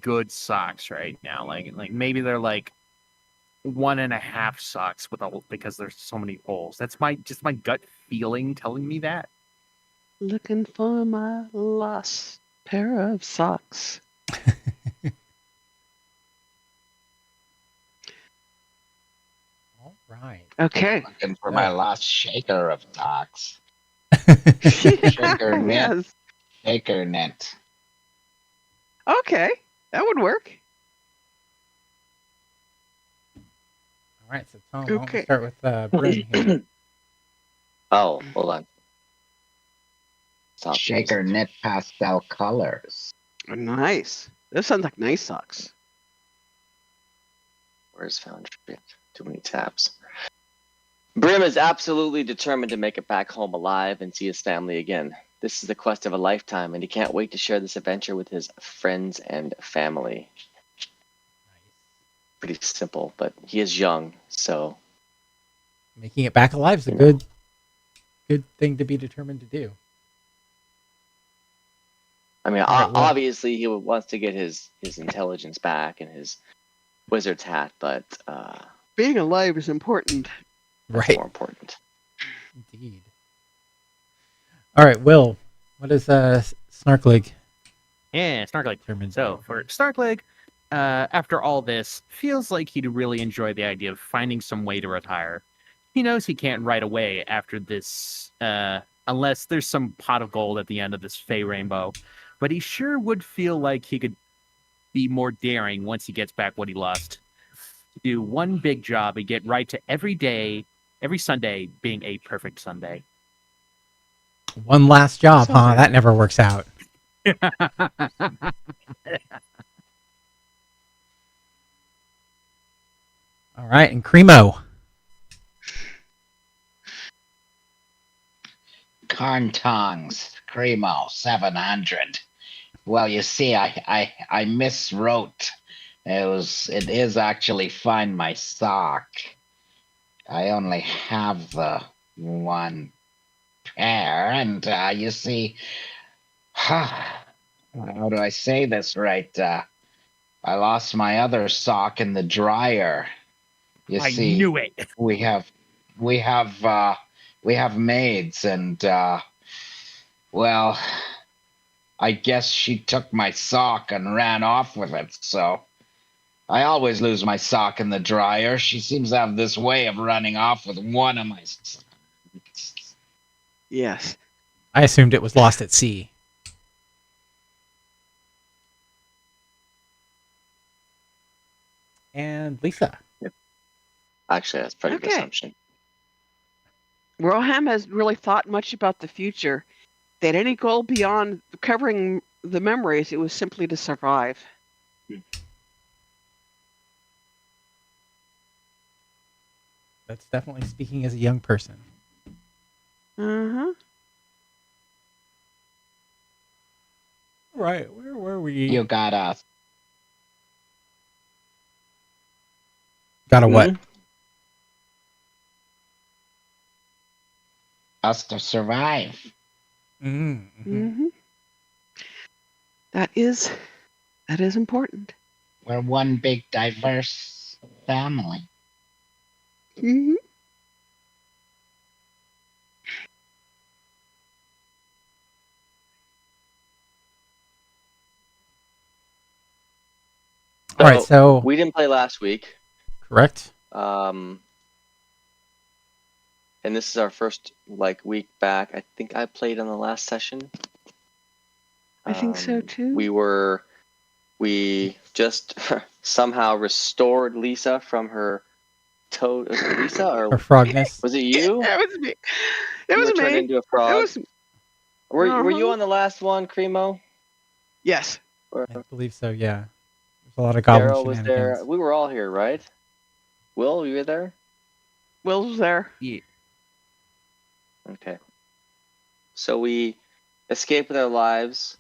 good socks right now. Like maybe they're like 1.5 socks because there's so many holes. That's my gut feeling telling me that. Looking for my lost pair of socks. All right. Okay. Looking for my lost shaker of socks. Shaker net. Yes. Shaker net. Okay, that would work. All right, so Tom, why don't we Okay. start with Bryn here? Oh, hold on. Stop. Shaker net pastel colors. Nice. Those sound like nice socks. Where's Foundry? Too many tabs. Brim is absolutely determined to make it back home alive and see his family again. This is the quest of a lifetime, and he can't wait to share this adventure with his friends and family. Pretty simple, but he is young, so Making it back alive is a good thing to be determined to do. I mean, All right, well- obviously he wants to get his intelligence back and his wizard's hat, but Being alive is important. that's Right. more important. Indeed. All right, Will, what is Snarkleg? Yeah, Snarkleg. Determined So to do? for Snarkleg, after all this, feels like he'd really enjoy the idea of finding some way to retire. He knows he can't right away after this, unless there's some pot of gold at the end of this Fey rainbow. But he sure would feel like he could be more daring once he gets back what he lost. Do one big job and get right to every Sunday being a perfect Sunday. One last job, Sounds huh? right. That never works out. All right, and Cremo. Corn tongs. Cremo 700. Well, you see, I miswrote. It is actually find my sock. I only have the one pair, and you see, how do I say this right? I lost my other sock in the dryer. You I see, knew it. we have maids, and well, I guess she took my sock and ran off with it. So I always lose my sock in the dryer. She seems to have this way of running off with one of my socks. Yes. I assumed it was lost at sea. And Lisa. Actually, that's a pretty good Okay. assumption. Roham has really thought much about the future. That any goal beyond recovering the memories, it was simply to survive. That's definitely speaking as a young person. Uh-huh. Right, where were we? You got us. Got a what? Us to survive. Mm-hmm. Mm-hmm. That is important. We're one big diverse family. Mm-hmm. All right, so we didn't play last week. correct. And this is our first week back. I think I played on the last session. I think so too. We just somehow restored Lisa from her toad. Was it Lisa or Or frogness. was it you? That was me. That You was were turned me. into a frog. That was Were you Uh-huh. on the last one, Cremo? yes. Or I believe so, yeah. There's a lot of goblin Daryl was there. shenanigans. We were all here, right? Will, you were there? Will was there. Yeah. Okay. So we escaped with our lives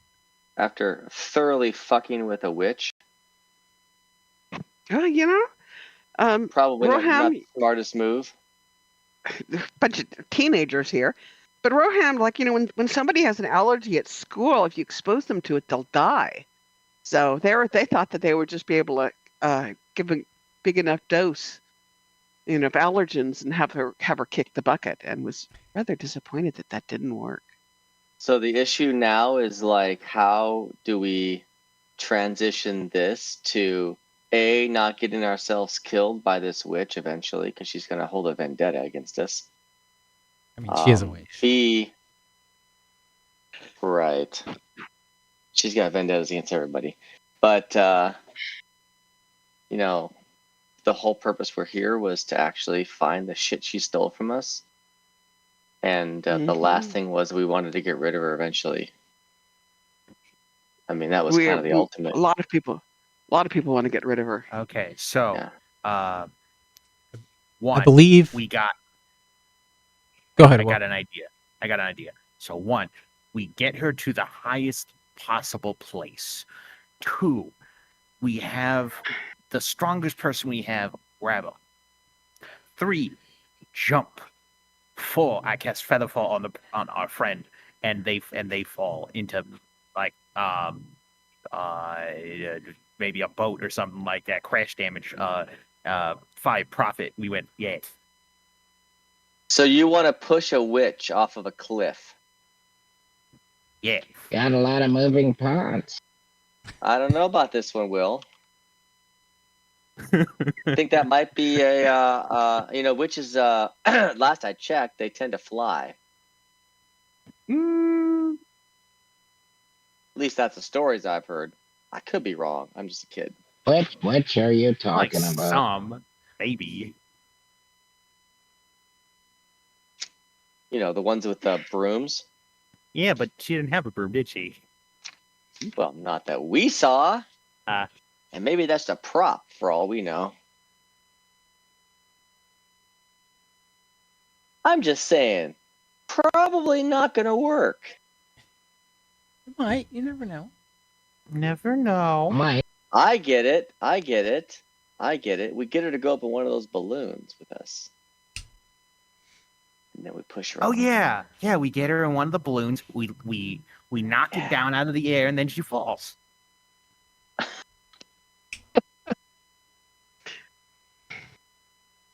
after thoroughly fucking with a witch. You know, Probably not Roham, the smartest move. bunch of teenagers here. But Roham, when somebody has an allergy at school, if you expose them to it, they'll die. So they thought that they would just be able to give a big enough dose, of allergens and have her kick the bucket, and was rather disappointed that that didn't work. So the issue now is like, how do we transition this to A, not getting ourselves killed by this witch eventually, because she's going to hold a vendetta against us. I mean, she is a witch. B, right. She's got vendettas against everybody. But, the whole purpose we're here was to actually find the shit she stole from us. And the last thing was we wanted to get rid of her eventually. I mean, that was kind of the ultimate. A lot of people want to get rid of her. Okay, so Yeah. one, I believe we got. Go ahead. I Will. got an idea. So one, we get her to the highest possible place. Two, we have the strongest person we have grab him. 3, jump. 4, I cast Featherfall on our friend, and they fall into like maybe a boat or something like that. Crash damage. 5, profit. We went, yeah. So you want to push a witch off of a cliff? Yeah. Got a lot of moving parts. I don't know about this one, Will. I think that might be witches. Last I checked, they tend to fly. At least that's the stories I've heard. I could be wrong. I'm just a kid. Which are you Like talking about? some, maybe. The ones with the brooms. Yeah, but she didn't have a broom, did she? Well, not that we saw. Ah. And maybe that's a prop for all we know. I'm just saying, probably not going to work. It might. You never know. Never know. Mike, I get it. We get her to go up in one of those balloons with us. And then we push her Oh off. yeah, we get her in one of the balloons. We knock it down out of the air, and then she falls.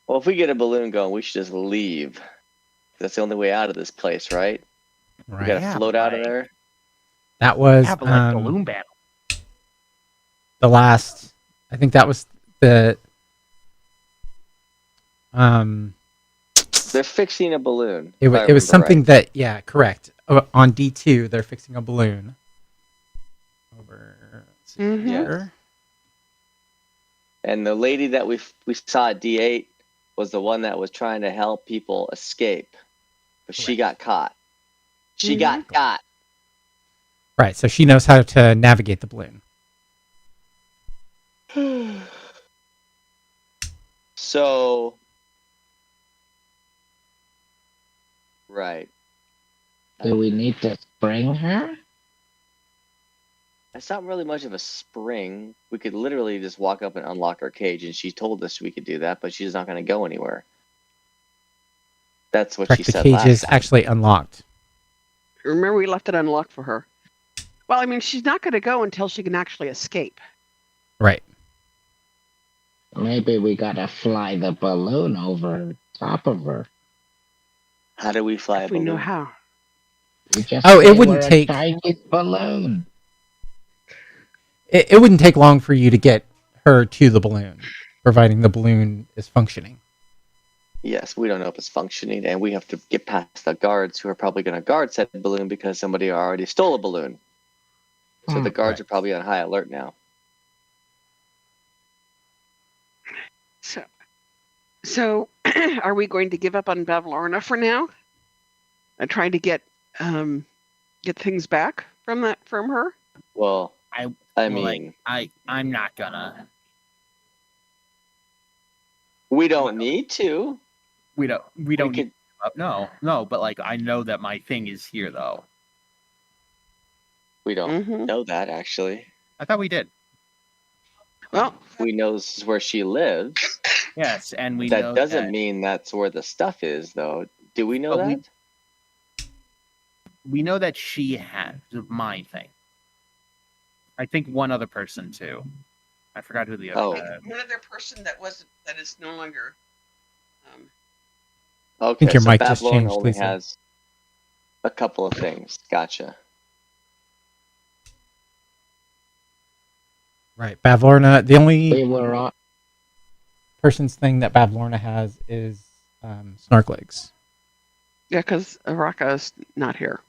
Well, if we get a balloon going, we should just leave. That's the only way out of this place, right? We Right. gotta Yeah, float out of like- there. That was Yeah, but like balloon battle. the last. I think that was the. They're fixing a balloon. It if I was remember something right. that, yeah, correct. On D2, they're fixing a balloon. Over. Let's see Mhm. here. And the lady that we saw at D8 was the one that was trying to help people escape, but she got caught. She got caught. Right, so she knows how to navigate the balloon. So, right. do we need to spring her? It's not really much of a spring. We could literally just walk up and unlock her cage, and she told us we could do that, but she's not going to go anywhere. That's what Correct, she the said cage last is time. actually unlocked. Remember, we left it unlocked for her. Well, I mean, she's not going to go until she can actually escape. Right. Maybe we gotta fly the balloon over top of her. How do we fly a If we balloon? know how. We just Oh, it say wouldn't we're take- a Chinese balloon. It wouldn't take long for you to get her to the balloon, providing the balloon is functioning. Yes, we don't know if it's functioning, and we have to get past the guards who are probably going to guard said balloon because somebody already stole a balloon. So the guards Right. are probably on high alert now. So, are we going to give up on Bavlorna for now, and try to get things back from her? Well, I mean, I'm not gonna. we don't need to. We don't We need could. no, but like I know that my thing is here though. We don't Mhm. know that actually. I thought we did. Well, We know this is where she lives. Yes, and we know That doesn't that, mean that's where the stuff is, though. Do we know But that? we know that she has my thing. I think one other person too. I forgot who the Oh. other. One other person that is no longer. Okay, your so mic just Babylon changed, only Lisa. has a couple of things. Gotcha. Right. Bavlorna, the only We were on. person's thing that Bavlorna has is Snarklegs. Yeah, because Araka's not here.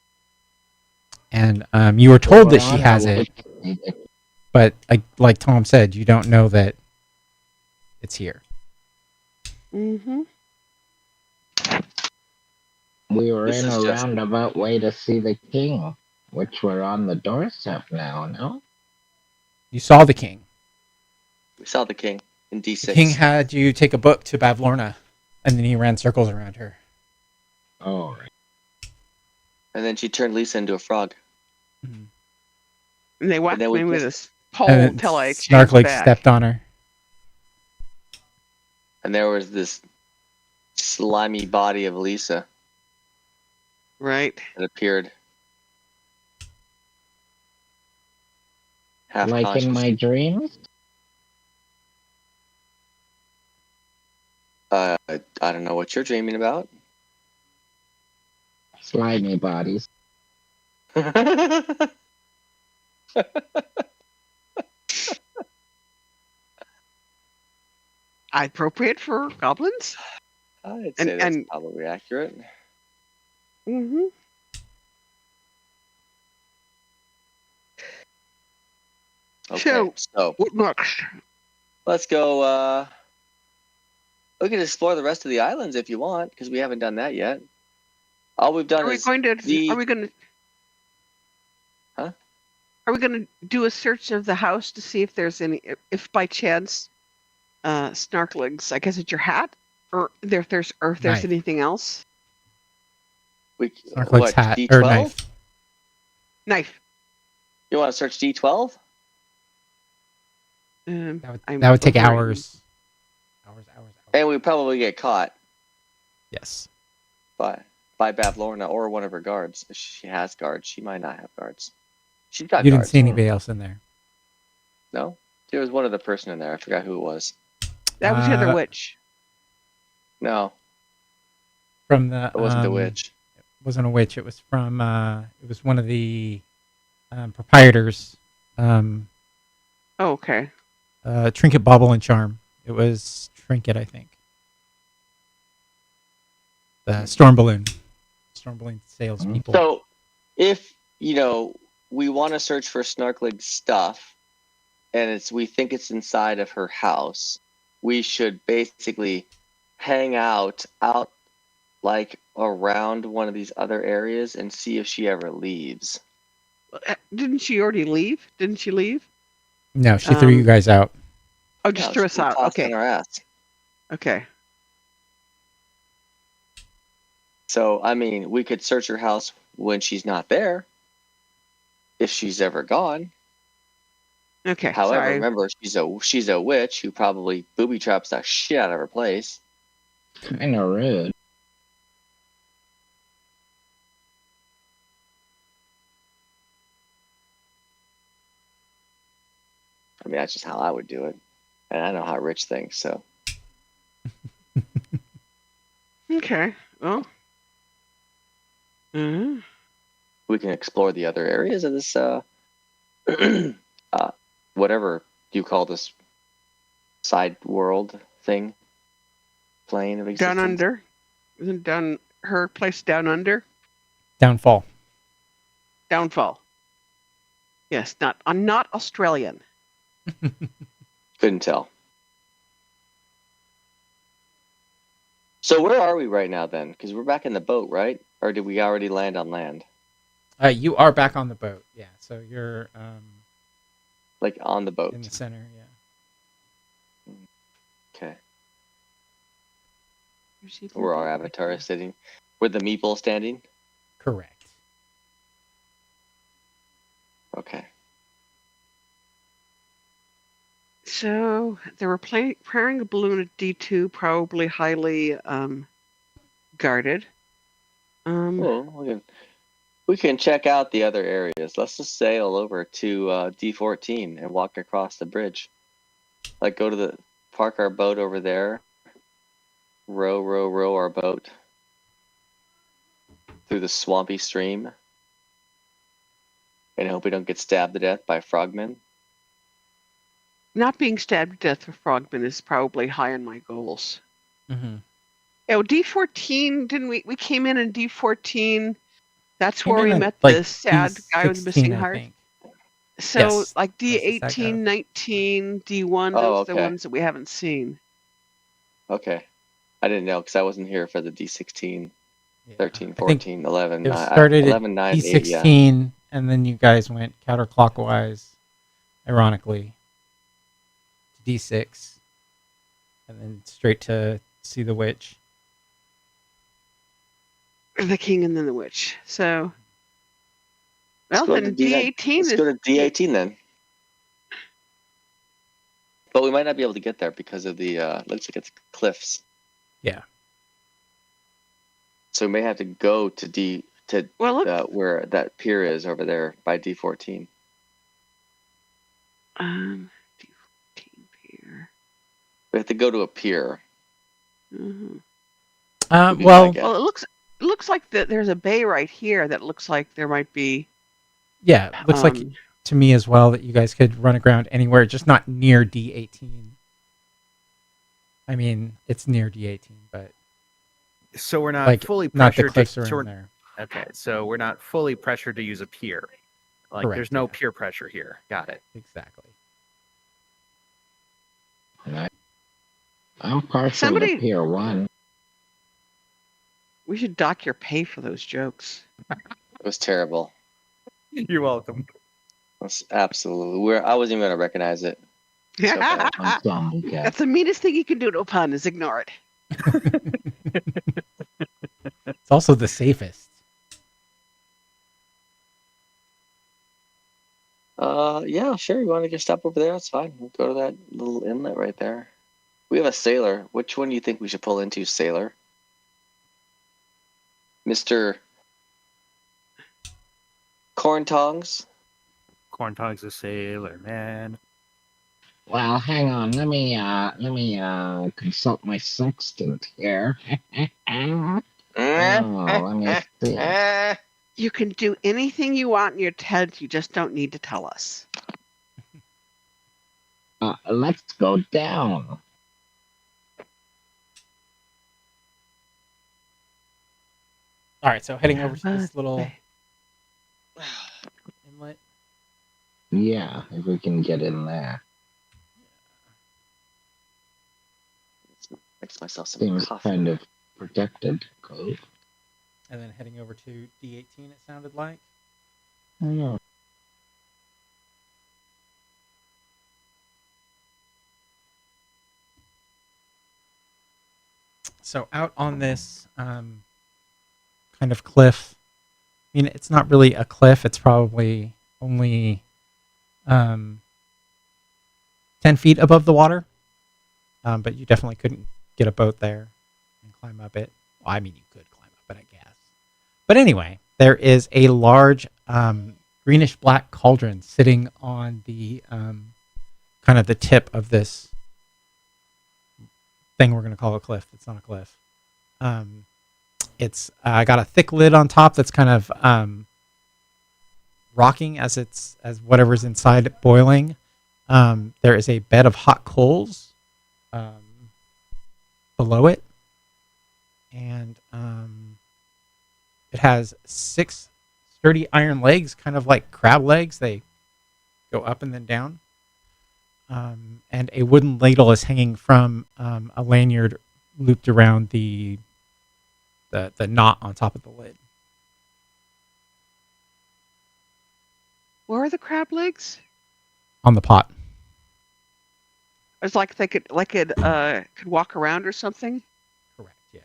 And you were told we that were she on has our it, way- but like Tom said, you don't know that it's here. Mm-hmm. We were This in is a just- roundabout way to see the king, which we're on the doorstep now, no? You saw the king. We saw the king in D6. The king had you take a book to Bavlorna, and then he ran circles around her. Oh, right. And then she turned Lisa into a frog. And they whacked then we me with just- a pole And then until I changed Snarklegs back. stepped on her. And there was this slimy body of Lisa Right. that appeared. Half Like conscious. in my dreams? I don't know what you're dreaming about. Slimy bodies. Appropriate for goblins. I'd say And- that's and- probably accurate. Mm-hmm. Okay, so What next? let's go. We can explore the rest of the islands if you want, because we haven't done that yet. All we've done Are we is going to? the- Are we going to? Huh? Are we going to do a search of the house to see if there's any? If by chance, Snarklegs, I guess it's your hat, or if there's Knife. anything else. Snarklegs what hat D12? or knife. Knife. You want to search D12? That would take hours. Hours. And we probably get caught Yes. by Bavlorna or one of her guards. If she has guards. She might not have guards. She's got You didn't guards. see anybody else in there. No? There was one other person in there. I forgot who it was. That was the other Uh, witch. No, From the it wasn't the witch. It wasn't a witch. It was from. It was one of the proprietors. Oh, okay. Trinket, Bauble, and Charm. It was Trinket, I think. The Storm Balloon salespeople. So, if we want to search for Snarkleg stuff, and we think it's inside of her house, we should basically hang out like around one of these other areas and see if she ever leaves. Didn't she already leave? Didn't she leave? No, she threw you guys out. Oh, just threw us out. Tossed Okay. on our ass. Okay. So, I mean, we could search her house when she's not there, if she's ever gone. Okay. However, sorry. remember, she's a witch who probably booby traps the shit out of her place. Kind of rude. I mean, that's just how I would do it. And I know how Rich thinks, so. Okay. Well. Mhm. We can explore the other areas of this, whatever you call this side world thing, plane of existence. Down under. Isn't down her place down under? Downfall. Downfall. Yes, I'm not Australian. Couldn't tell. So where are we right now then? Because we're back in the boat, right? Or did we already land on land? You are back on the boat. Yeah. So you're Like on the boat. in the center. Yeah. Okay. Where's he Where our from? avatar is sitting. Where the meeple standing? Correct. Okay. So they were firing a balloon at D2, probably highly guarded. Well, we can We can check out the other areas. Let's just sail over to D14 and walk across the bridge. Like park our boat over there, row our boat through the swampy stream, and hope we don't get stabbed to death by frogmen. Not being stabbed to death with frogmen is probably high on my goals. Mm-hmm. Oh, D14, didn't we? We came in D14. That's Came where in we at, met like, the sad guy with the missing D16, I heart. think. So, Yes, like that's the sad guy. D18, 19, D1, Oh, those are the okay. ones that we haven't seen. Okay. I didn't know because I wasn't here for the D16, Yeah. 13, I think 14, 11, it started 11, at 9, 8, yeah. D16, and then you guys went counterclockwise, ironically, to D6, and then straight to see the witch. The king and then the witch. So, well, Let's go then to D18 Let's is. go to D18 then. But we might not be able to get there because of the looks like it's cliffs. Yeah. So we may have to go to Well, look. where that pier is over there by D14. D14 here. We have to go to a pier. Mm-hmm. would be my Well, guess. Well, it looks like there's a bay right here that looks like there might be. yeah, looks like to me as well that you guys could run aground anywhere, just not near D18. I mean, it's near D18, but So we're not like fully not the pressured cliffs to. are So in we're, there. okay, so we're not fully pressured to use a pier. Like Correct, there's no yeah. peer pressure here. Got it. Exactly. I'm partial Somebody- to Pier 1. We should dock your pay for those jokes. It was terrible. You're welcome. That's absolutely. I wasn't even gonna recognize it. So bad. Ensemble cast. That's the meanest thing you can do to a pun is ignore it. It's also the safest. Yeah, sure. You want to get stop over there? That's fine. We'll go to that little inlet right there. We have a sailor. Which one do you think we should pull into, sailor? Mr. Corn Tongs? Corn Tog's a sailor, man. Well, hang on. Let me consult my sextant here. Oh, let me see. You can do anything you want in your tent. You just don't need to tell us. Let's go down. All right, so heading over to this little inlet. Yeah, if we can get in there. Mix myself some Seems coffee. kind of protected. Cool. And then heading over to D18, it sounded like. Oh, So out on this kind of cliff. I mean, it's not really a cliff. It's probably only 10 feet above the water. But you definitely couldn't get a boat there and climb up it. Well, I mean, you could climb up it, I guess. But anyway, there is a large greenish-black cauldron sitting on the kind of the tip of this thing we're going to call a cliff. It's not a cliff. It's got a thick lid on top that's kind of rocking as whatever's inside it boiling. There is a bed of hot coals below it, and it has 6 sturdy iron legs, kind of like crab legs. They go up and then down. And a wooden ladle is hanging from a lanyard looped around the knot on top of the lid. Where are the crab legs? On the pot. It's like they could walk around or something. Correct, yeah.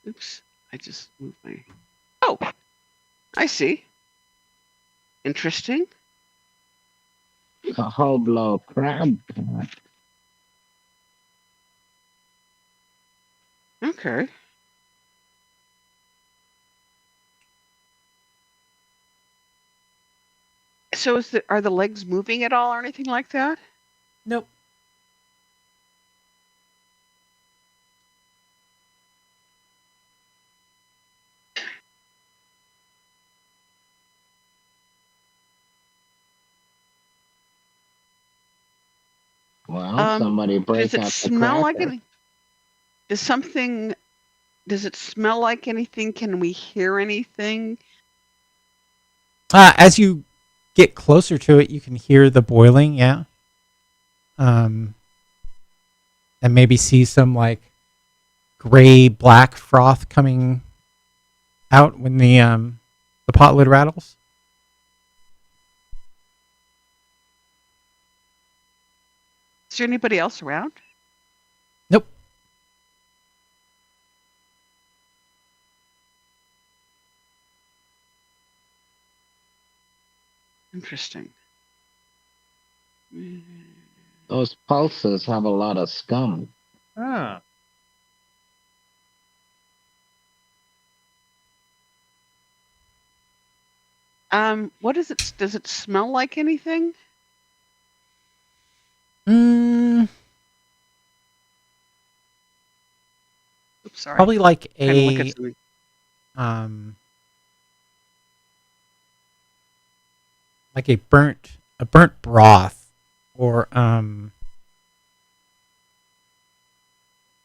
Oops, I just moved my. Oh, I see. Interesting. a whole blow crab. Okay. So are the legs moving at all or anything like that? Nope. Well, somebody break Does it out the smell like cracker. any? Does it smell like anything? Can we hear anything? As you get closer to it, you can hear the boiling. Yeah. And maybe see some like gray black froth coming out when the pot lid rattles. Is there anybody else around? Nope. Interesting. Those pulses have a lot of scum. Ah. What is it? Does it smell like anything? Mm, Oops, sorry. probably like Trying to look at a something. like a burnt broth, or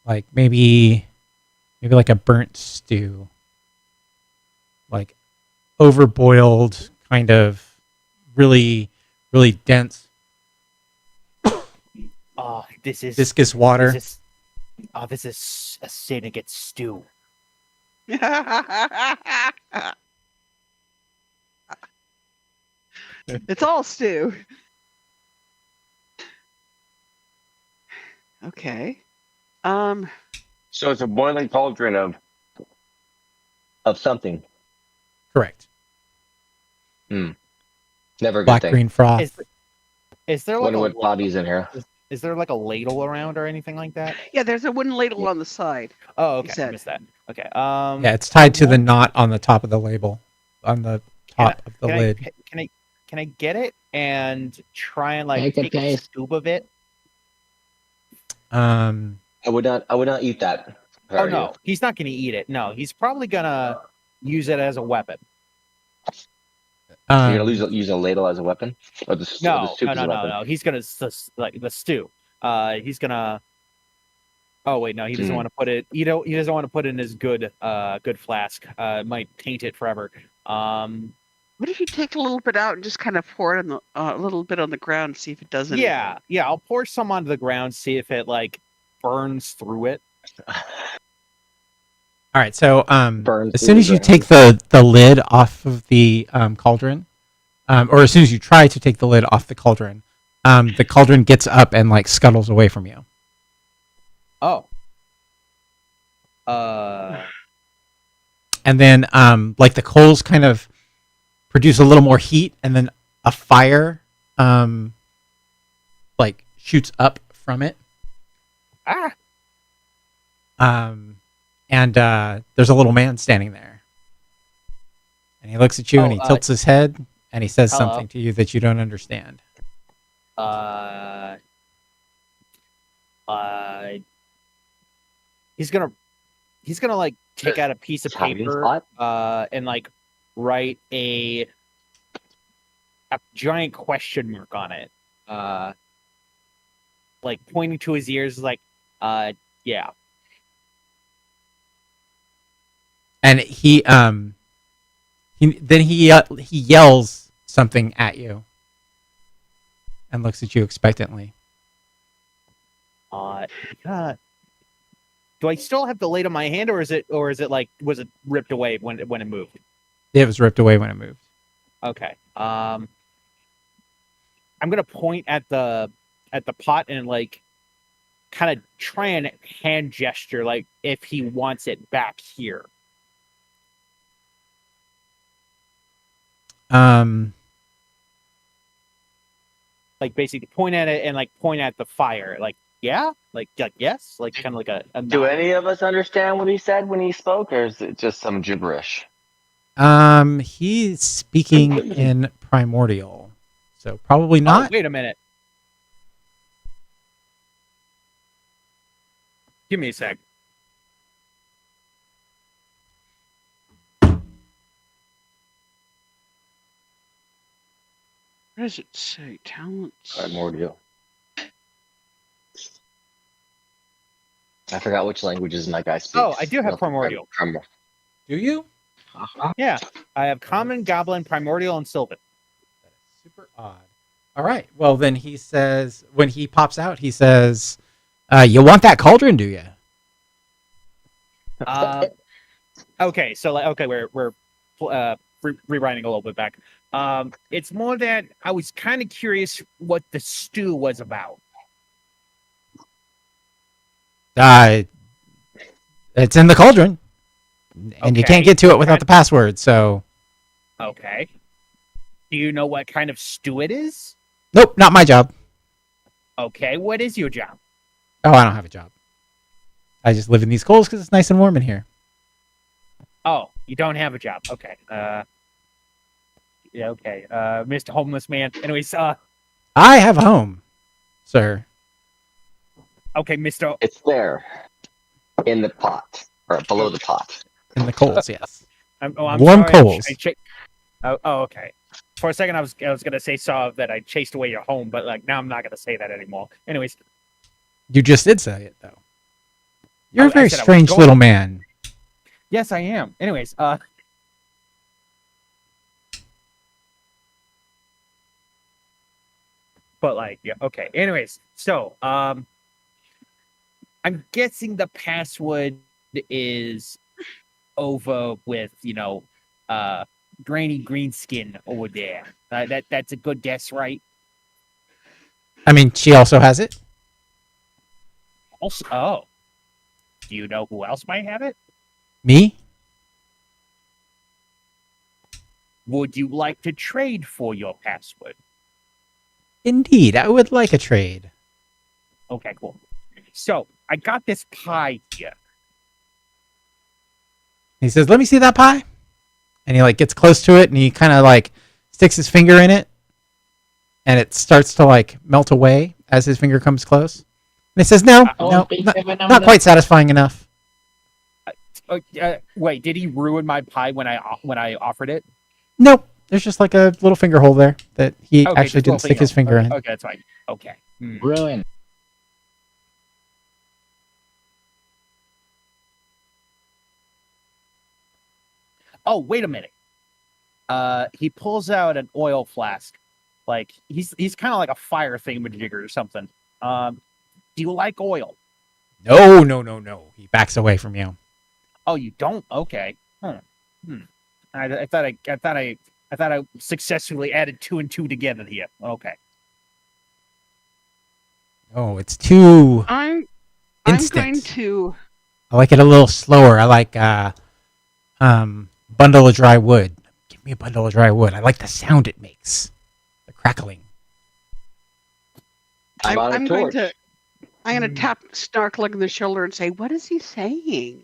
like maybe like a burnt stew, like overboiled, kind of really dense Oh, this is viscous water. this is a syndicate stew. It's all stew. Okay. So it's a boiling cauldron of something. Correct. Never a good Black thing. green froth. Is there like Wonder a what body's in here. is there like a ladle around or anything like that? Yeah, there's a wooden ladle on the side. Oh, He okay. I said. missed that. Okay. Yeah, it's tied to the knot on the top of the label, on the top of the can lid. Can I get it and try and like Take a take a taste. scoop of it? I would not eat that. if I Oh were you. no, he's not gonna eat it. No, he's probably gonna use it as a weapon. So you're gonna use a ladle as a weapon, or the soup No, as a weapon. no. He's gonna like the stew. He's gonna. Oh wait, no, he doesn't want to put it. He doesn't want to put it in his good flask. It might taint it forever. What if you take a little bit out and just kind of pour it on a little bit on the ground and see if it does anything? Yeah. I'll pour some onto the ground, see if it like burns through it. All right, so Burns as through soon the as you ground. take the lid off of the cauldron, or as soon as you try to take the lid off the cauldron gets up and like scuttles away from you. Oh. And then like the coals kind of produce a little more heat, and then a fire like shoots up from it. And there's a little man standing there, and he looks at you and he tilts his head and he says hello. something to you that you don't understand. He's gonna like take out a piece of Hiding paper spot? and like write a giant question mark on it. Like pointing to his ears, like, yeah. And he yells something at you and looks at you expectantly. Do I still have the lid on my hand, or is it like, was it ripped away when it moved? It was ripped away when it moved. Okay. I'm gonna point at the pot and like kind of try and hand gesture like if he wants it back here. Like basically point at it and like point at the fire, like yeah, like yes, like kind of like a Do nod. any of us understand what he said when he spoke, or is it just some gibberish? He's speaking in primordial. So probably Oh, not. wait a minute. Give me a sec. What does it say? Talents. Primordial. I forgot which languages my guy speaks. Oh, I do have don't think primordial. Do you? Yeah, I have common, goblin, primordial, and sylvan. That is super odd. All right. Well, then he says, when he pops out, he says, "You want that cauldron, do you?" Okay, so we're rewriting a little bit back. It's more that I was kind of curious what the stew was about. It's in the cauldron, and you can't Okay, get to it what without kind- the password. So, Okay. Do you know what kind of stew it is? nope, not my job. Okay, what is your job? Oh, I don't have a job. I just live in these coals because it's nice and warm in here. Oh, you don't have a job. Okay. Yeah, okay. Mr. Homeless Man. Anyways, I have a home, sir. okay, Mr. It's there. In the pot. Or below the pot. In the coals, yes. I'm Warm sorry, coals. okay. For a second, I was gonna say that I chased away your home, but like now I'm not gonna say that anymore. Anyways, You just did say it, though. You're I a very said I was strange going- little man. yes, I am. Anyways, but like, yeah, okay. Anyways, so I'm guessing the password is over with Granny Greenskin over there. That's a good guess, right? I mean, she also has it. Also, oh, do you know who else might have it? Me? Would you like to trade for your password? Indeed, I would like a trade. Okay, cool. So I got this pie here. He says, "Let me see that pie," and he like gets close to it, and he kind of like sticks his finger in it, and it starts to like melt away as his finger comes close. And he says, "No, not quite satisfying enough." Wait, did he ruin my pie when I offered it? Nope. There's just like a little finger hole there that he Okay, actually just little didn't stick his finger in. Okay, that's fine. Okay. Ruin. Oh, wait a minute. He pulls out an oil flask. Like he's kind of like a fire thingamajigger or something. Do you like oil? No. He backs away from you. Oh, you don't? Okay. I thought I successfully added 2 and 2 together here. Okay. Oh, it's too I'm instant. going to. I like it a little slower. I like bundle of dry wood. Give me a bundle of dry wood. I like the sound it makes. The crackling. I'm on a I'm going torch. to. I'm going to tap Snarkling on the shoulder and say, "What is he saying?"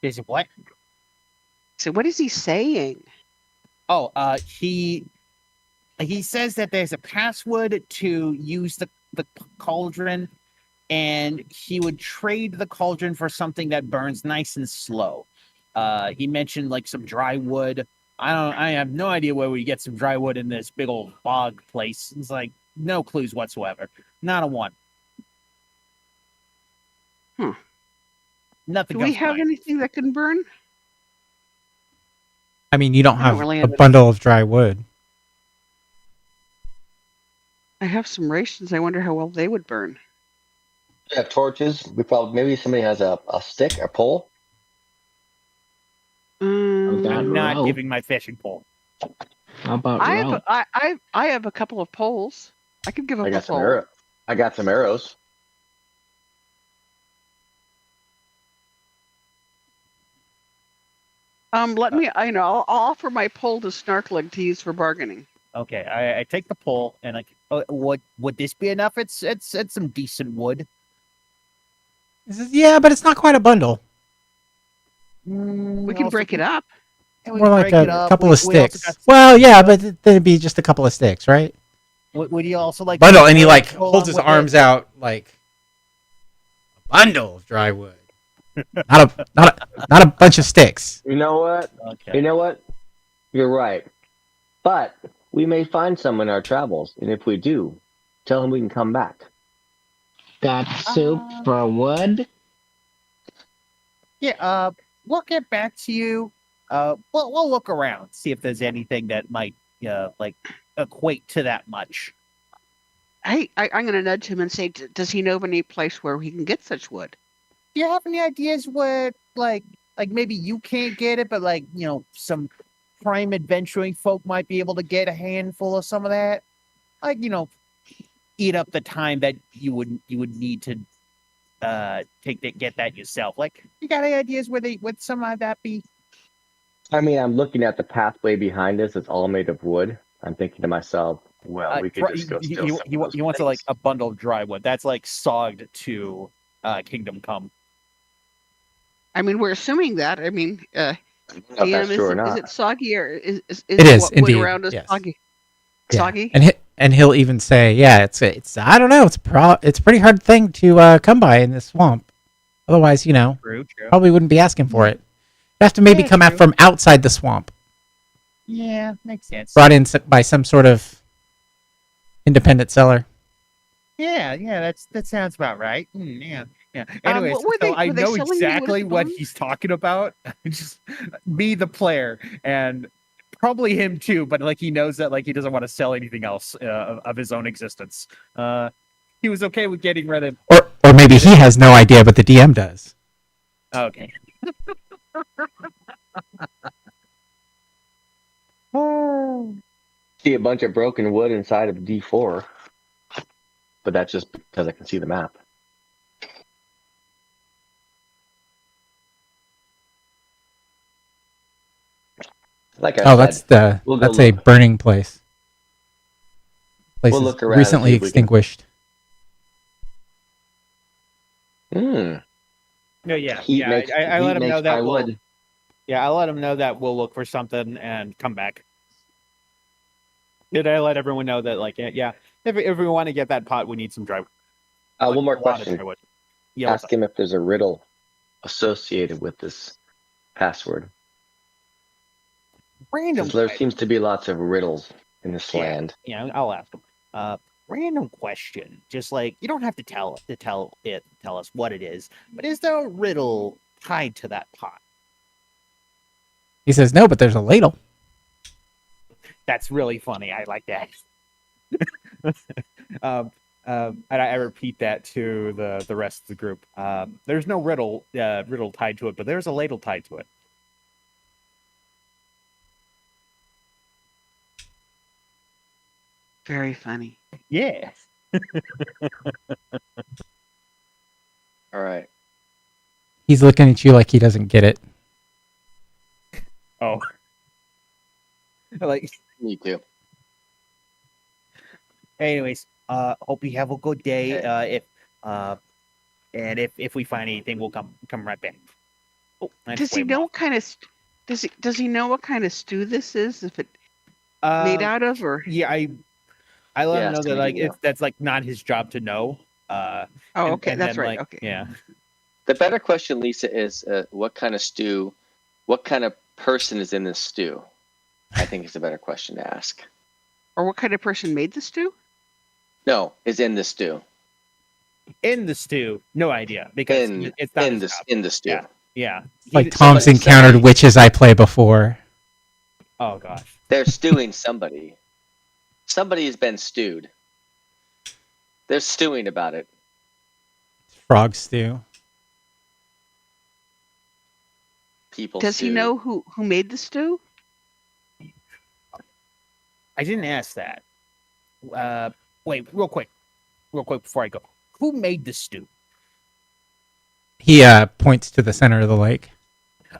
Is it what? So what is he saying? Oh, he says that there's a password to use the cauldron, and he would trade the cauldron for something that burns nice and slow. He mentioned like some dry wood. I have no idea where we get some dry wood in this big old bog place. It's like no clues whatsoever. Not a one. Nothing. Do we comes to have mind. anything that can burn? I mean, you don't I don't have really a have it. bundle of dry wood. I have some rations. I wonder how well they would burn. We have torches. Maybe somebody has a stick, a pole. I'm not rope. giving my fishing pole. How about I rope? have I have a couple of poles. I could give up I a got some pole. arrows. I got some arrows. Let me. I'll offer my pole to Snarkling to use for bargaining. Okay, I take the pole and would this be enough? It's some decent wood. He says, "Yeah, but it's not quite a bundle." We can break it up. And we More like break it a up. couple We of also sticks. got- Well, yeah, but then it'd be just a couple of sticks, right? Would you also like Bundle, and he wood like to go holds along his with arms it? out like a bundle of dry wood. Not a bunch of sticks. You know what? Okay. You know what? You're right. But we may find some in our travels, and if we do, tell him we can come back. Got soup for wood? Yeah. We'll get back to you. We'll look around, see if there's anything that might like equate to that much. I'm going to nudge him and say, does he know of any place where he can get such wood? Do you have any ideas where like maybe you can't get it, but like some prime adventuring folk might be able to get a handful of some of that? Like eat up the time that you would need to get that yourself. Like, you got any ideas where some of that be? I mean, I'm looking at the pathway behind us. It's all made of wood. I'm thinking to myself, well, we could just go steal some of those he wants things. like a bundle of dry wood. That's like sogged to Kingdom Come. I mean, we're assuming that. I mean, I don't know if DM, that's true or is not. it soggy or is It is, what indeed, wood around us yes. soggy? Yeah. Soggy? And he'll even say, yeah, it's I don't know, it's a pretty hard thing to come by in this swamp. Otherwise, True. probably wouldn't be asking for it. You have to maybe Yeah, come out true. from outside the swamp, Yeah, makes sense. brought in by some sort of independent seller. Yeah, that sounds about right. Yeah. Anyways, were they- I were they know selling you wood at exactly the what barn? he's talking about. Just me, the player, and probably him too. But like he knows that like he doesn't want to sell anything else of his own existence. He was okay with getting rid of. Or maybe he has no idea, but the DM does. Okay. See a bunch of broken wood inside of D4, but that's just because I can see the map. Like I said, we'll go that's a look. burning place. Place We'll is look around and recently see if we can- extinguished. Hmm. No, yeah, Heat yeah. makes, I let him heat know makes that. by We'll, wood. yeah, I let him know that we'll look for something and come back. Did I let everyone know that? Like, yeah, if we want to get that pot, we need some dry. Like, One more a lot of question. dry wood. Yeah. What's Ask him if there's a riddle associated with this password. random? Because there seems to be lots of riddles in this Yeah. land. Yeah, I'll ask him. Random question. Just like you don't have to tell us what it is, but is there a riddle tied to that pot? He says no, but there's a ladle. That's really funny. I like that. And I repeat that to the rest of the group. There's no riddle tied to it, but there's a ladle tied to it. Very funny. Yeah. All right. He's looking at you like he doesn't get it. Oh. Like. Me too. Anyways, hope you have a good day. If we find anything, we'll come right back. Oh, I Does he swam know off. what kind of does he know what kind of stew this is? If it made out of or Yeah, I let him Yeah, know so that we like can know. that's like not his job to know. oh, And- okay, and that's then, right. like, Okay. Yeah. The better question, Lisa, is what kind of stew, what kind of person is in this stew? I think is a better question to ask. Or what kind of person made the stew? No, is in the stew. In the stew, no idea because it's not his job. In the stew. Yeah. Yeah. Like He- Tom's somebody- encountered somebody- witches I play before. Oh gosh. They're stewing somebody. Somebody has been stewed. They're stewing about it. Frog stew. People. Does he stewed. know who made the stew? I didn't ask that. Wait, real quick before I go. Who made the stew? He points to the center of the lake.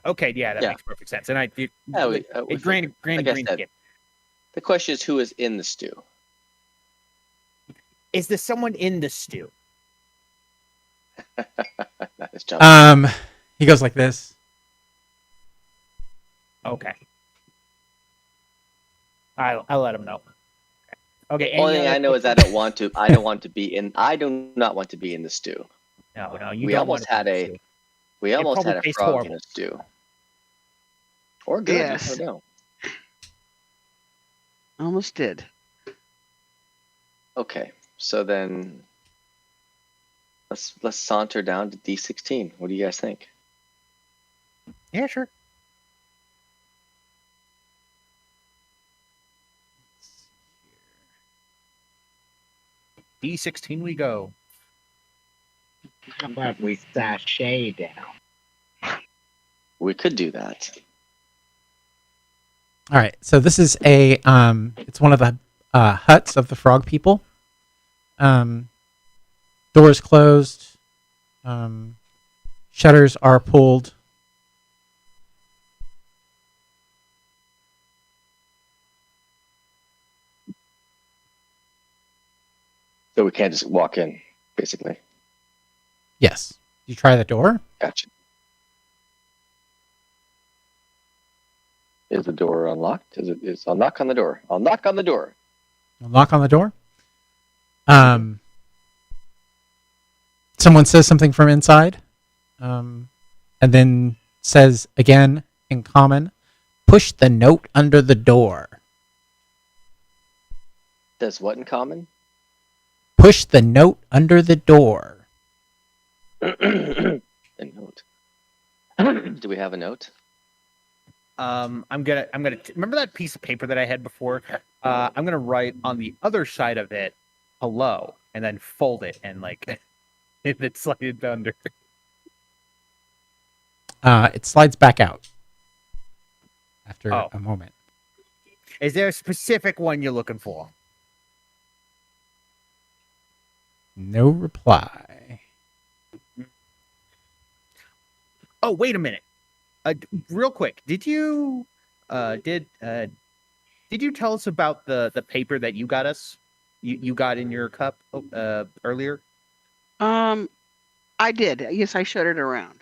Okay, yeah, that Yeah. makes perfect sense. And I did. Yeah, we Granny like I Green said. skin. The question is who is in the stew. Is there someone in the stew? Not his job. He goes like this. Okay. I'll let him know. Okay. Only any thing other I know is I questions? don't want to. I don't want to be in. I do not want to be in the stew. No, you We don't almost want to had a. do. We almost probably had a tastes frog in horrible. a stew. Or good. Yes. You never know. Almost did. Okay, so then let's saunter down to D16. What do you guys think? Yeah, sure. D16 we go. How about we sashay down? We could do that. All right, so this is it's one of the huts of the frog people. Doors closed. Shutters are pulled. So we can't just walk in, basically. Yes. You try the door? Gotcha. Is the door unlocked? I'll knock on the door. I'll knock on the door. I'll knock on the door. Someone says something from inside, and then says again in common, "Push the note under the door." Does what in common? Push the note under the door. A note. Do we have a note? I'm gonna remember that piece of paper that I had before. I'm gonna write on the other side of it, "hello," and then fold it and like it slid under. It slides back out after Oh. a moment. Is there a specific one you're looking for? No reply. Oh, wait a minute. Real quick, did you did you tell us about the paper that you got us? You got in your cup earlier? I did. Yes, I showed it around.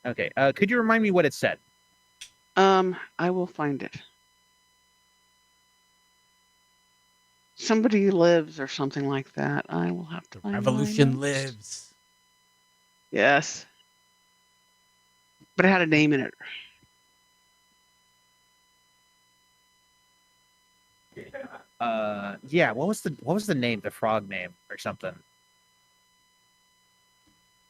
Okay. Could you remind me what it said? I will find it. Somebody lives or something like that. I will have to The find my revolution notes. lives. Yes. But it had a name in it. Yeah. What was the name? The frog name or something?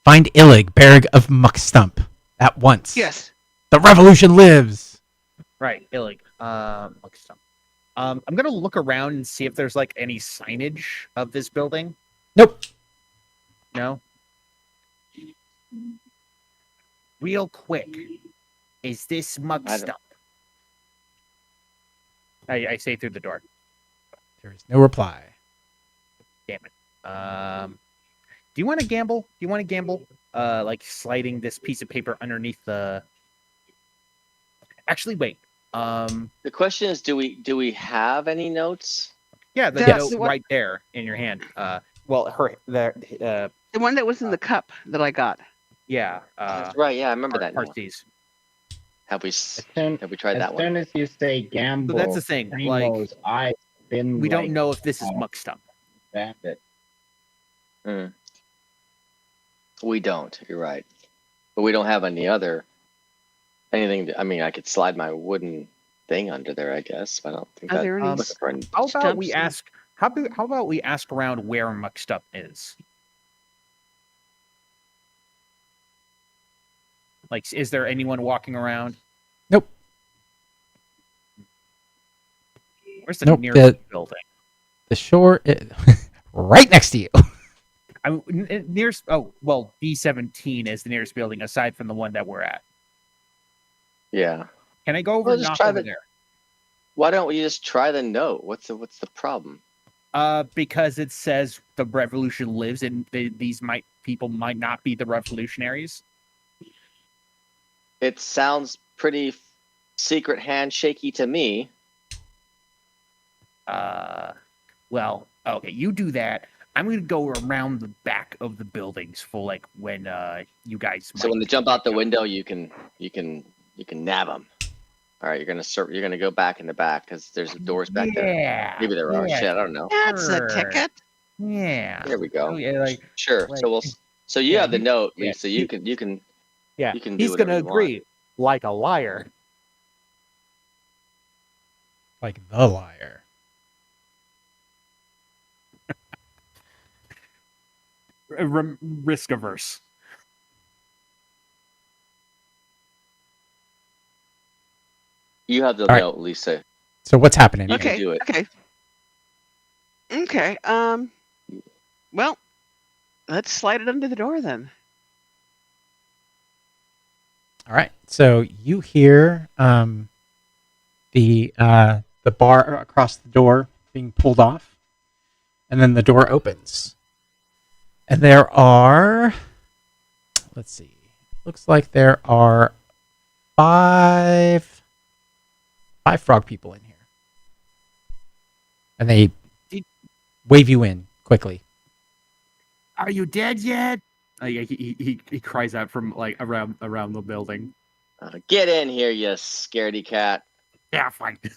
Find Illig, Berg of Muckstump, at once. Yes. The revolution lives. Right, Illig. Look some. I'm gonna look around and see if there's like any signage of this building. Nope. No. Real quick, is this mug I don't- stuff? I say through the door. There is no reply. Damn it. Do you want to gamble? Do you want to gamble? Like sliding this piece of paper underneath the. Actually, wait. The question is, do we have any notes? Yeah, the That's note the one- right there in your hand. Well, The one that was in the cup that I got. yeah. That's right. Yeah, I remember that. Now. Parties. Have we As soon, tried that as one? soon as you say gamble, So that's the thing. Like, Primo's eyes spin we don't like know if this is a muck stuff. rabbit. We don't. You're right. But we don't have anything. I mean, I could slide my wooden thing under there, I guess. I don't think Are that. there any looking for any- How about we Stumps. ask? How about we ask around where muck stuff is? Like, is there anyone walking around? Nope. Where's the Nope, nearest building? The shore is right next to you. Nearest. Oh, well, B17 is the nearest building aside from the one that we're at. Yeah. Can I go over Well, and just knock try over the- there? Why don't we just try the note? What's the problem? Because it says the revolution lives, and these people might not be the revolutionaries. It sounds pretty secret handshaky to me. Well, okay, you do that. I'm gonna go around the back of the buildings for like when you guys. So when they jump out the window, you can nab them. All right, you're gonna go back in the back because there's doors back there. Yeah. Maybe there are. Yeah, Shit, I don't know. That's a sure. ticket. Yeah. There we go. Oh, yeah, like, Sure. like, So So you yeah, have the note, yeah, Lisa. You can yeah. you can do He's whatever gonna you want. agree, like a liar. Like the liar. Risk averse. You have the All right. note, Lisa. So what's happening? You here? can do it. Okay. Well, let's slide it under the door then. All right. So you hear the bar across the door being pulled off, and then the door opens, and there are, let's see, looks like there are five frog people in here, and they wave you in quickly. Are you dead yet? He cries out from like around the building. Get in here, you scaredy cat. Yeah, fine. He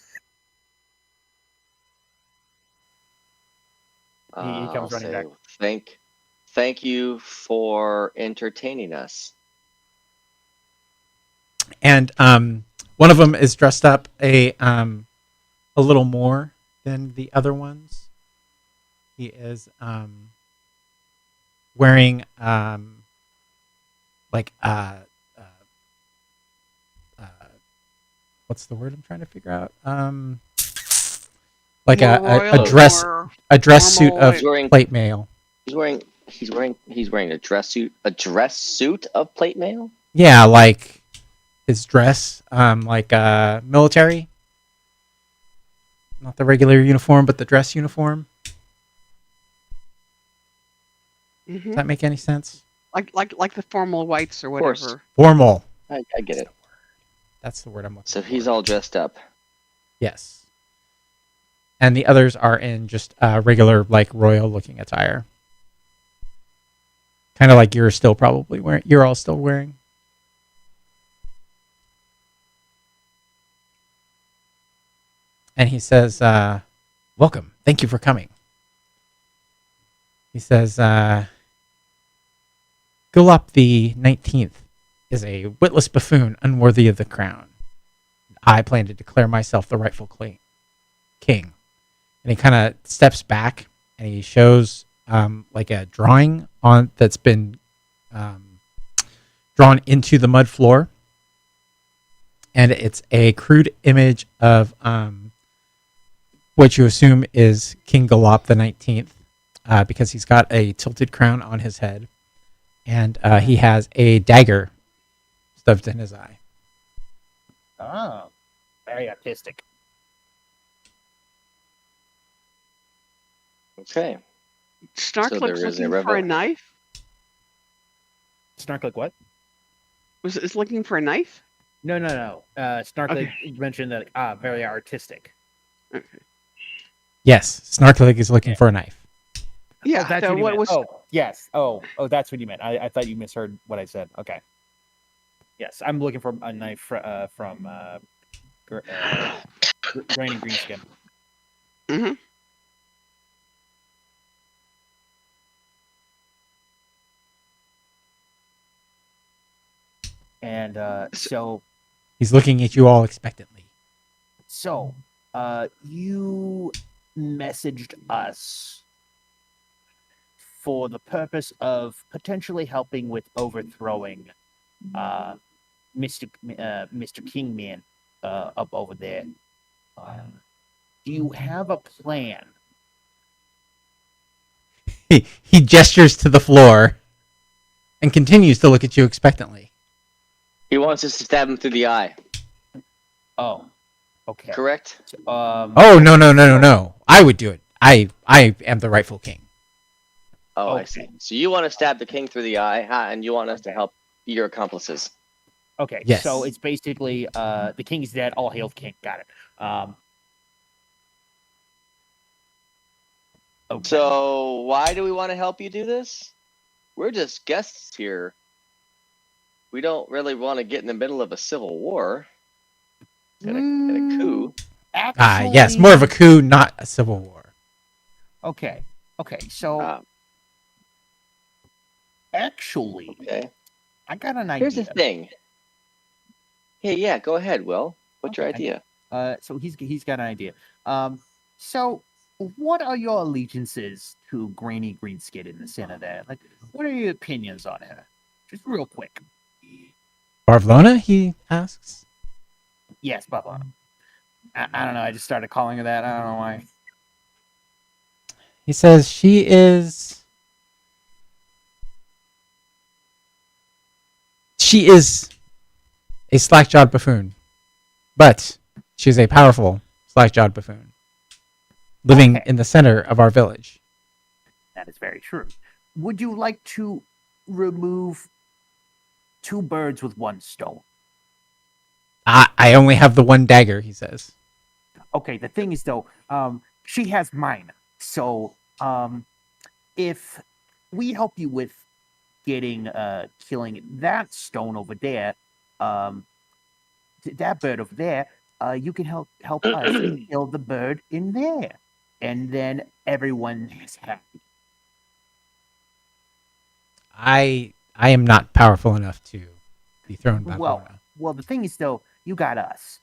comes I'll running say back. thank you for entertaining us. And one of them is dressed up a little more than the other ones. He is wearing like what's the word I'm trying to figure out? Like a dress suit of plate mail. He's wearing a dress suit. A dress suit of plate mail? Yeah, like his dress, like military. Not the regular uniform, but the dress uniform. Does that make any sense? Like the formal whites or whatever. Formal. I get it. That's the word I'm looking for. So he's all dressed up. Yes. And the others are in just regular, like, royal-looking attire. Kind of like you're still probably wearing. You're all still wearing. And he says, welcome. Thank you for coming. He says, Gulop the 19th is a witless buffoon unworthy of the crown. I plan to declare myself the rightful king. And he kind of steps back and he shows like a drawing that's been drawn into the mud floor. And it's a crude image of what you assume is King Gulop the 19th because he's got a tilted crown on his head. And he has a dagger stuffed in his eye. Oh, very artistic. Okay. Snarklick's looking for a knife? Snarklick what? Is looking for a knife? No. Snarklick mentioned that very artistic. Okay. Yes, Snarklick is looking for a knife. Yeah, that's what you meant. Oh, yes. Oh, that's what you meant. I thought you misheard what I said. Okay. Yes, I'm looking for a knife from Granny Greenskin. Mm-hmm. And so he's looking at you all expectantly. So, you messaged us for the purpose of potentially helping with overthrowing Mr. Kingman up over there. Do you have a plan? He gestures to the floor and continues to look at you expectantly. He wants us to stab him through the eye. Oh, okay. Correct? Oh, no. I would do it. I am the rightful king. Oh, okay. I see. So you want to stab the king through the eye, and you want us to help your accomplices. Okay, yes. So it's basically the king is dead, all hail the king. Got it. Okay. So why do we want to help you do this? We're just guests here. We don't really want to get in the middle of a civil war. Got a coup. Actually, Yes, more of a coup, not a civil war. Okay. So actually, Okay. I got an idea. Here's the thing. Hey, yeah, go ahead, Will. What's your idea? So he's got an idea. So what are your allegiances to Granny Greenskin in the center there? Like, what are your opinions on her? Just real quick. Barvelona, he asks. Yes, Bubba. I don't know. I just started calling her that. I don't know why. He says she is a slack-jawed buffoon, but she's a powerful slack-jawed buffoon living in the center of our village. That is very true. Would you like to remove 2 birds with 1 stone? I only have the 1 dagger, he says. Okay, the thing is though, she has mine. So, if we help you with getting killing that stone over there, that bird over there, you can help us kill the bird in there, and then everyone is happy. I am not powerful enough to dethrone Barvelona. Well, the thing is though, you got us.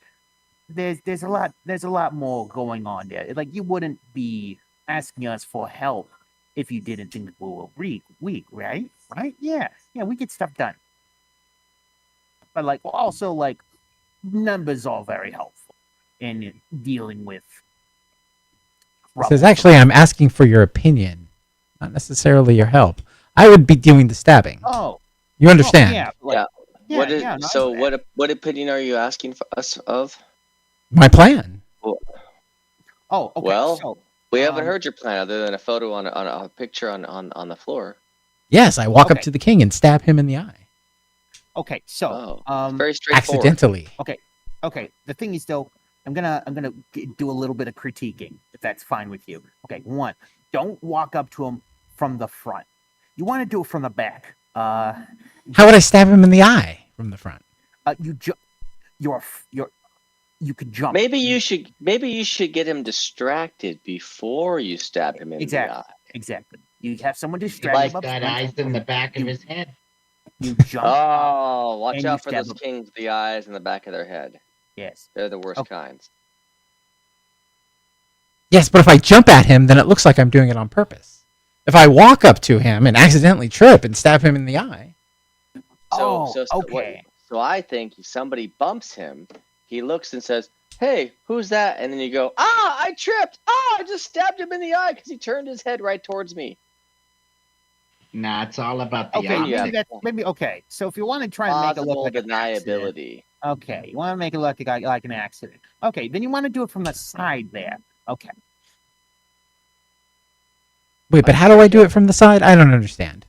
There's a lot more going on there. Like, you wouldn't be asking us for help if you didn't think we were weak, right? Right? Yeah, we get stuff done. But like, also, like, numbers are very helpful in dealing with. He says, actually, I'm asking for your opinion, not necessarily your help. I would be doing the stabbing. Oh, you understand? What opinion are you asking for us of? My plan. Okay. Well, we haven't heard your plan other than a photo on a picture on the floor. Yes, I walk up to the king and stab him in the eye. Okay, so very straightforward. Accidentally. Okay. The thing is though, I'm gonna do a little bit of critiquing, if that's fine with you. Okay, 1, don't walk up to him from the front. You want to do it from the back. How would I stab him in the eye from the front? You could jump. Maybe you should get him distracted before you stab him in the eye. Exactly. You have someone distract him. Like that eyes in the back of his head. You jump. Watch out for those kings with the eyes in the back of their head. Yes. They're the worst kinds. Yes, but if I jump at him, then it looks like I'm doing it on purpose. If I walk up to him and accidentally trip and stab him in the eye. Okay. So I think if somebody bumps him, he looks and says, "Hey, who's that?" And then you go, I tripped. I just stabbed him in the eye because he turned his head right towards me. Nah, it's all about the maybe okay. So if you want to try and make it look like deniability. Okay, you want to make it look like an accident. Okay, then you want to do it from the side there. Okay. Wait, but how do I do it from the side? I don't understand.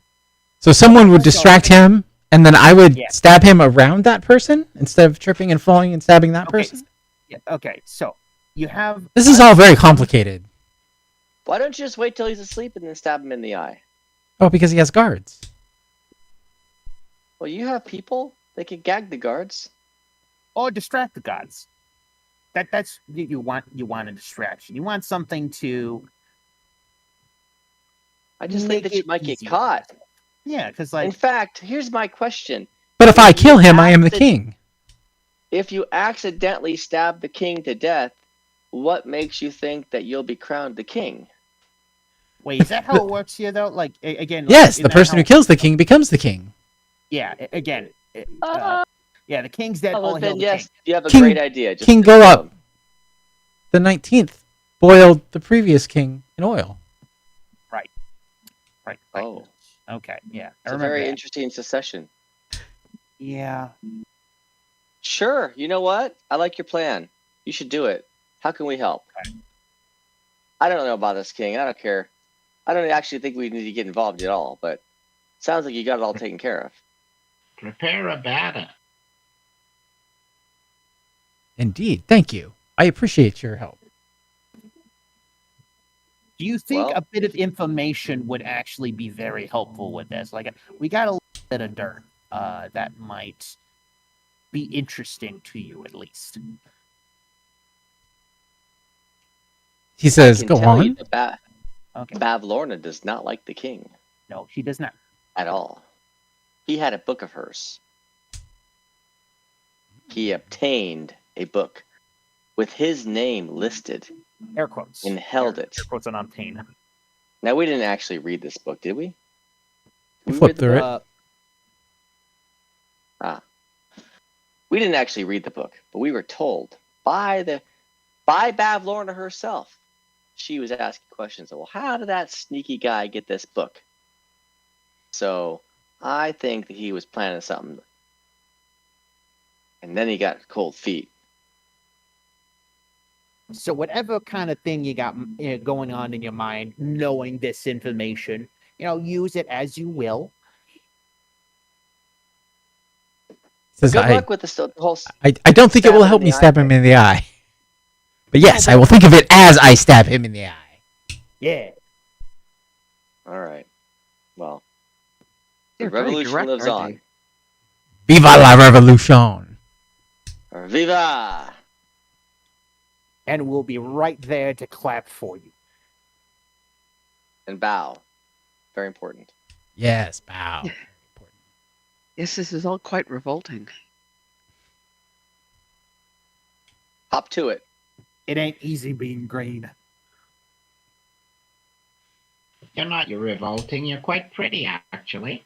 So someone would distract him, and then I would stab him around that person instead of tripping and falling and stabbing that person? Yeah. Okay, so you have... This is all very complicated. Why don't you just wait till he's asleep and then stab him in the eye? Oh, because he has guards. Well, you have people. They could gag the guards. Or distract the guards. That's you want a distraction. You want something to... I just think that you might get caught. Yeah, because like... In fact, here's my question. But if I kill him, I am the king. If you accidentally stab the king to death, what makes you think that you'll be crowned the king? Wait, is that how it works here, though? Like, again... Yes, the person who kills the king becomes the king. Yeah, again... yeah, the king's dead. Then yes, you have a great idea. Just King Go Up, the 19th, boiled the previous king in oil. Right. Oh. Okay, yeah. It's a very interesting secession. Yeah. Sure, you know what? I like your plan. You should do it. How can we help? Okay. I don't know about this king. I don't care. I don't actually think we need to get involved at all, but it sounds like you got it all taken care of. Prepare a batter. Indeed. Thank you. I appreciate your help. Do you think a bit of information would actually be very helpful with this? Like, we got a little bit of dirt that might be interesting to you, at least. He says, can "Go tell you on." that Okay. Bavlorna does not like the king No, she does not. at all. He had a book of hers. He obtained a book with his name listed Air quotes. and held it. Air quotes on obtain. Now, we didn't actually read this book, did we? We We flipped read the through book? it. We didn't actually read the book, but we were told by Bavlorna herself. She was asking questions. Well, how did that sneaky guy get this book? So I think that he was planning something. And then he got cold feet. So whatever kind of thing you got going on in your mind, knowing this information, use it as you will. Says, Good luck with the whole. I don't think it will stab help in me the stab eye him thing. in the eye. But yes, I will think of it as I stab him in the eye. Yeah. All right. Well, the They're very revolution direct, lives aren't on. they? Viva la revolution! Viva! And we'll be right there to clap for you. And bow. Very important. Yes, bow. Very important. Yes, this is all quite revolting. Hop to it. It ain't easy being green. You're not revolting. You're quite pretty, actually.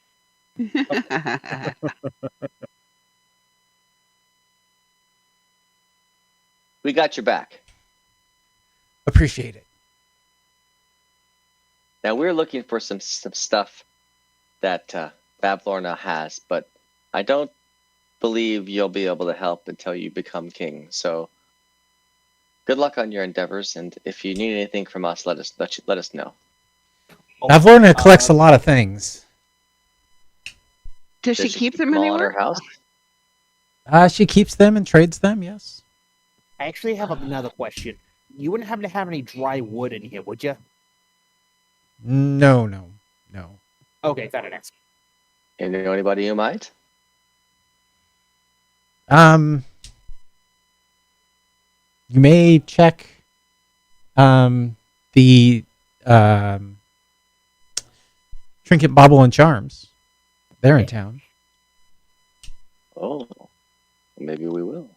We got your back. Appreciate it. Now we're looking for some stuff that Bavlorna has, but I don't believe you'll be able to help until you become king. So good luck on your endeavors, and if you need anything from us, let us know. Bavlorna collects a lot of things. Does she keep them all in her anywhere? house? She keeps them and trades them, yes. I actually have another question. You wouldn't happen to have any dry wood in here, would you? No. Okay, thought I'd ask. You know anybody who might? You may check the Trinket Bauble and Charms. They're in town. Oh, maybe we will.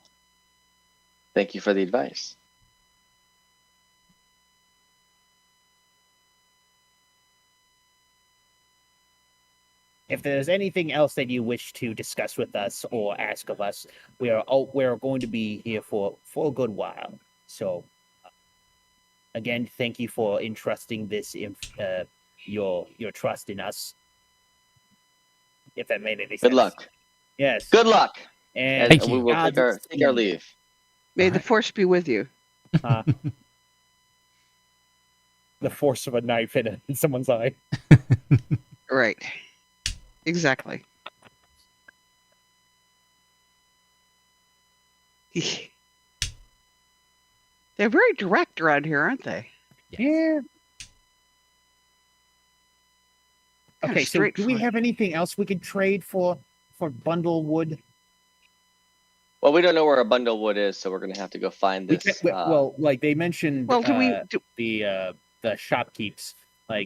Thank you for the advice. If there's anything else that you wish to discuss with us or ask of us, we're going to be here for a good while. So, again, thank you for entrusting your trust in us. If that made any sense. Good luck. Yes. Good luck. And Thank we you. will take our leave. May the force be with you. The force of a knife in someone's eye. Right. Exactly. They're very direct around here, aren't they? Yeah. Kinda Okay, so do we straightforward. have anything else we could trade for bundle wood? Well, we don't know where a bundle wood is, so we're going to have to go find this. Well, like they mentioned, Well, the shopkeeps,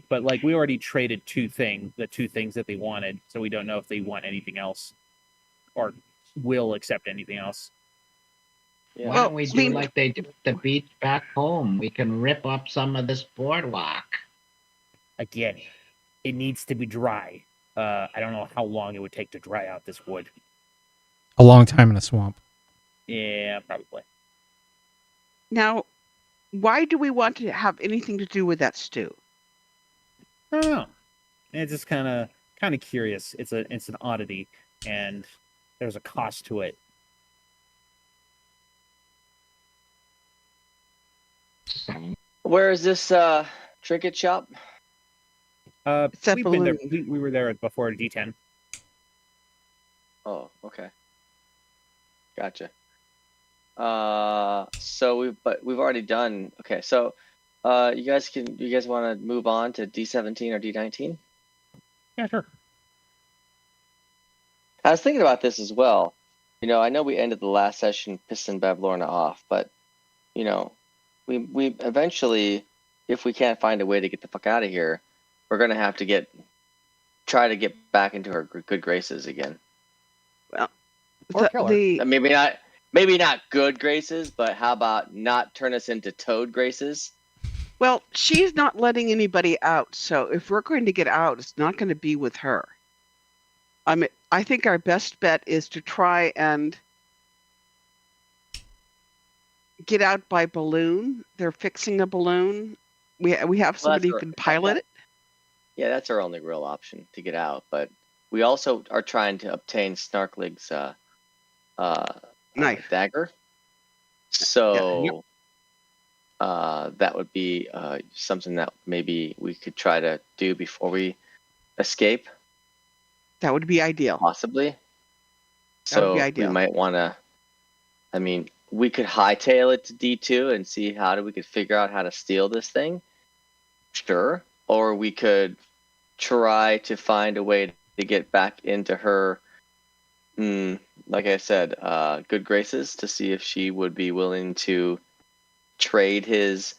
but we already traded the two things that they wanted, so we don't know if they want anything else, or will accept anything else. Yeah. Why Well, don't we do Lean- like they do at the beach back home? We can rip up some of this boardwalk. Again, it needs to be dry. I don't know how long it would take to dry out this wood. A long time in a swamp. Yeah, probably. Now, why do we want to have anything to do with that stew? I don't know. It's just kind of curious. It's an oddity, and there's a cost to it. Where is this trinket shop? It's that We've been there. balloon. We were there before D10. Oh, okay. Gotcha. So we've already done. Okay, so you guys want to move on to D17 or D19? Yeah, sure. I was thinking about this as well. I know we ended the last session pissing Bavlorna off, but we eventually, if we can't find a way to get the fuck out of here, we're gonna have to try to get back into her good graces again. Well, Or kill her. Maybe not good graces, but how about not turn us into toad graces? well, she's not letting anybody out. So if we're going to get out, it's not going to be with her. I think our best bet is to try and get out by balloon. They're fixing a balloon. We have somebody who can pilot it. Yeah, that's our only real option to get out. But we also are trying to obtain Snarklig's Knife. dagger. So that would be something that maybe we could try to do before we escape. That would be ideal. Possibly. That would be So ideal. we might want to. I mean, we could hightail it to D2 and see how we could figure out how to steal this thing. Sure. Or we could try to find a way to get back into her, like I said, good graces, to see if she would be willing to trade his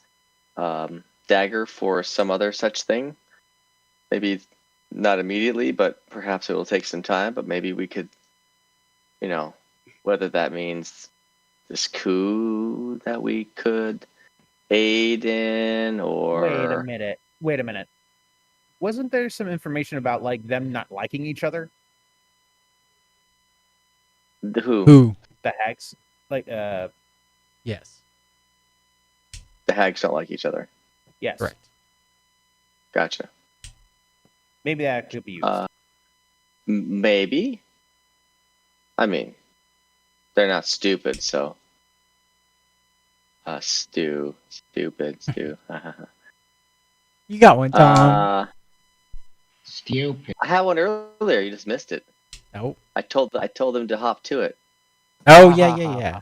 dagger for some other such thing. Maybe not immediately, but perhaps it will take some time. But maybe we could, whether that means this coup that we could aid in, or Wait a minute. Wasn't there some information about like them not liking each other? Who? The hags? Like Yes. The hags don't like each other. Yes. Correct. Gotcha. Maybe that could be used. Maybe. I mean, they're not stupid, so. Stupid. You got one, Tom. Stupid. I had one earlier. You just missed it. Nope. I told them to hop to it. Oh, yeah.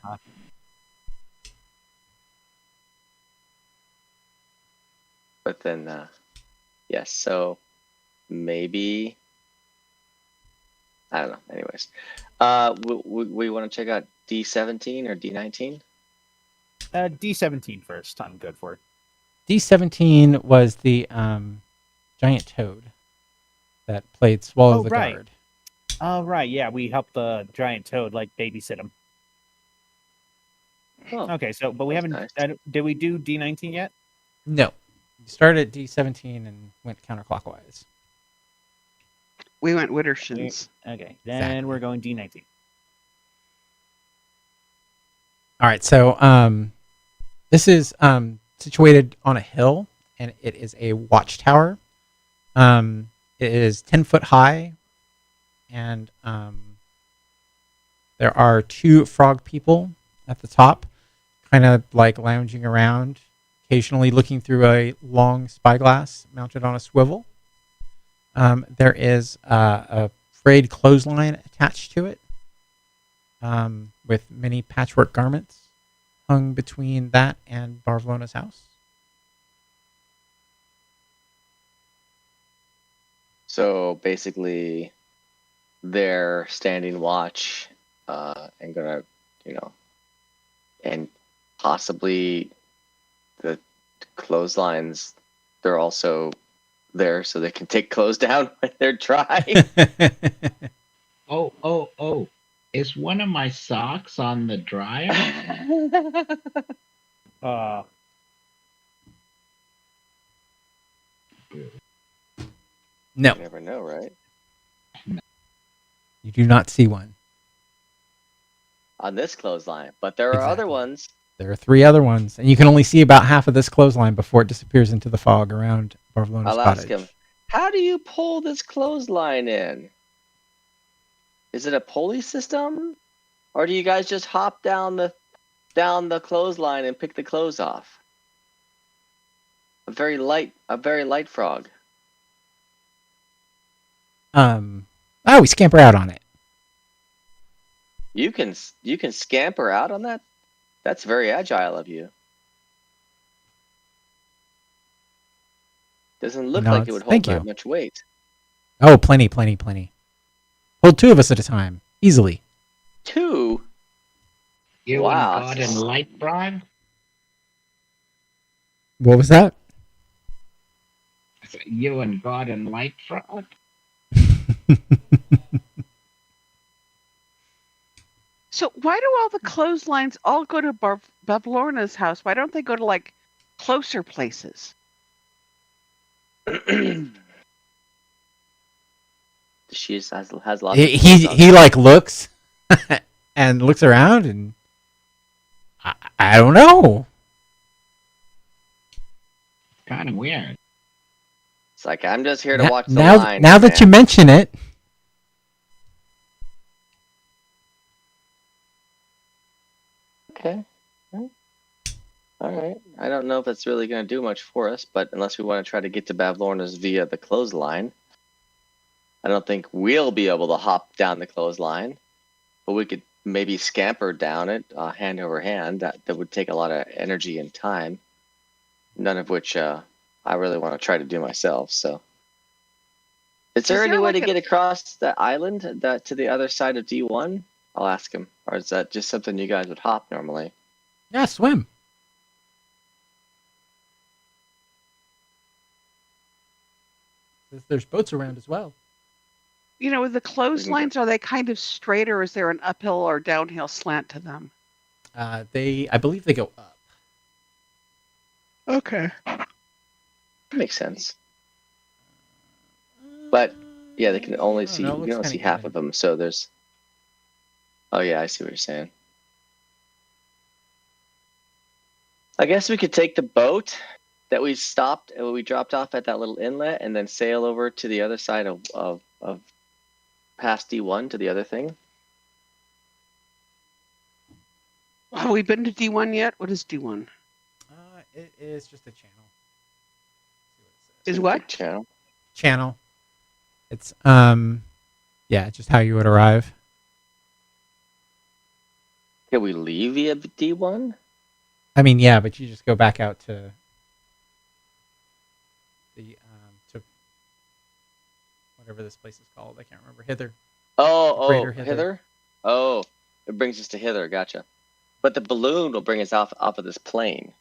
But then, yes. So maybe, I don't know. Anyways, we want to check out D17 or D19. D17 first. I'm good for it. D17 was the giant toad that played Swallow the right. Guard. Oh, right. Yeah, we helped the giant toad like babysit him. Oh, okay, but we haven't. nice. Did we do D19 yet? No. You started at D17 and went counterclockwise. We went Wittershins. Okay, then Exactly. we're going D19. All right, so this is situated on a hill, and it is a watchtower. It is 10 foot high, and there are 2 frog people at the top, kind of like lounging around, occasionally looking through a long spyglass mounted on a swivel. There is a frayed clothesline attached to it, with many patchwork garments hung between that and Barvelona's house. So basically, they're standing watch, and gonna, and possibly the clotheslines. They're also there so they can take clothes down when they're dry. Oh. Is one of my socks on the dryer? No, You never know, right? you do not see one. On this clothesline, but there are other Exactly. ones. There are 3 other ones, and you can only see about half of this clothesline before it disappears into the fog around Barvelona's I'll cottage. ask him, how do you pull this clothesline in? Is it a pulley system, or do you guys just hop down the clothesline and pick the clothes off? A very light frog. We scamper out on it. You can scamper out on that. That's very agile of you. Doesn't look like it would hold Thank that you. much weight. Oh, plenty. Hold 2 of us at a time, easily. 2? You Wow. and God and Light Frog? What was that? You and God and Light Frog? So why do all the clotheslines all go to Bavlorna's house? Why don't they go to like closer places? She has lots of he clothes on. he like looks and looks around, and I don't know. Kind of weird. It's like, I'm just here to Now, watch the now, line. now that you man. mention it, Okay. All right. I don't know if that's really going to do much for us, but unless we want to try to get to Bavlorna's via the clothesline, I don't think we'll be able to hop down the clothesline, but we could maybe scamper down it hand over hand. That would take a lot of energy and time, none of which I really want to try to do myself. So, is there any way to get across the island to the other side of D1? I'll ask him. Or is that just something you guys would hop normally? yeah, swim. There's boats around as well. You know, with the clotheslines, are they kind of straight, or is there an uphill or downhill slant to them? I believe they go up. Okay. Makes sense. But yeah, they can only see. know, You can only see half of them. So there's. Oh yeah, I see what you're saying. I guess we could take the boat that we stopped and we dropped off at that little inlet, and then sail over to the other side of past D1 to the other thing. Have we been to D1 yet? What is D1? It is just a channel. Is what? Channel. Channel. It's yeah, just how you would arrive. Can we leave via D1? I mean, yeah, but you just go back out to the to whatever this place is called. I can't remember. Hither. Oh, Hither. hither. Oh, it brings us to hither. Gotcha. But the balloon will bring us off of this plane.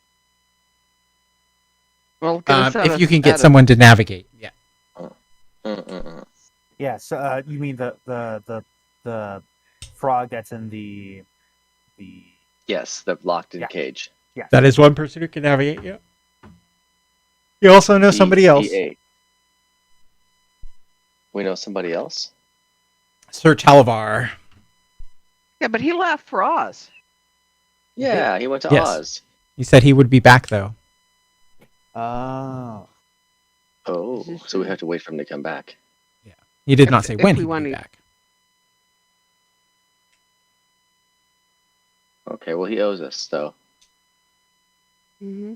Well, if you can get someone to navigate, yeah. Yeah. So you mean the frog that's in the Yes, the locked in cage. yeah. That is one person who can navigate. Yeah. You also know somebody else. D8. We know somebody else. Sir Talavar. Yeah, but he left for Oz. Yeah, he went to Yes. Oz. He said he would be back though. Oh. Oh, so we have to wait for him to come back. He did not say If when we he would want be to- back. Okay, well, he owes us, though. Mm-hmm.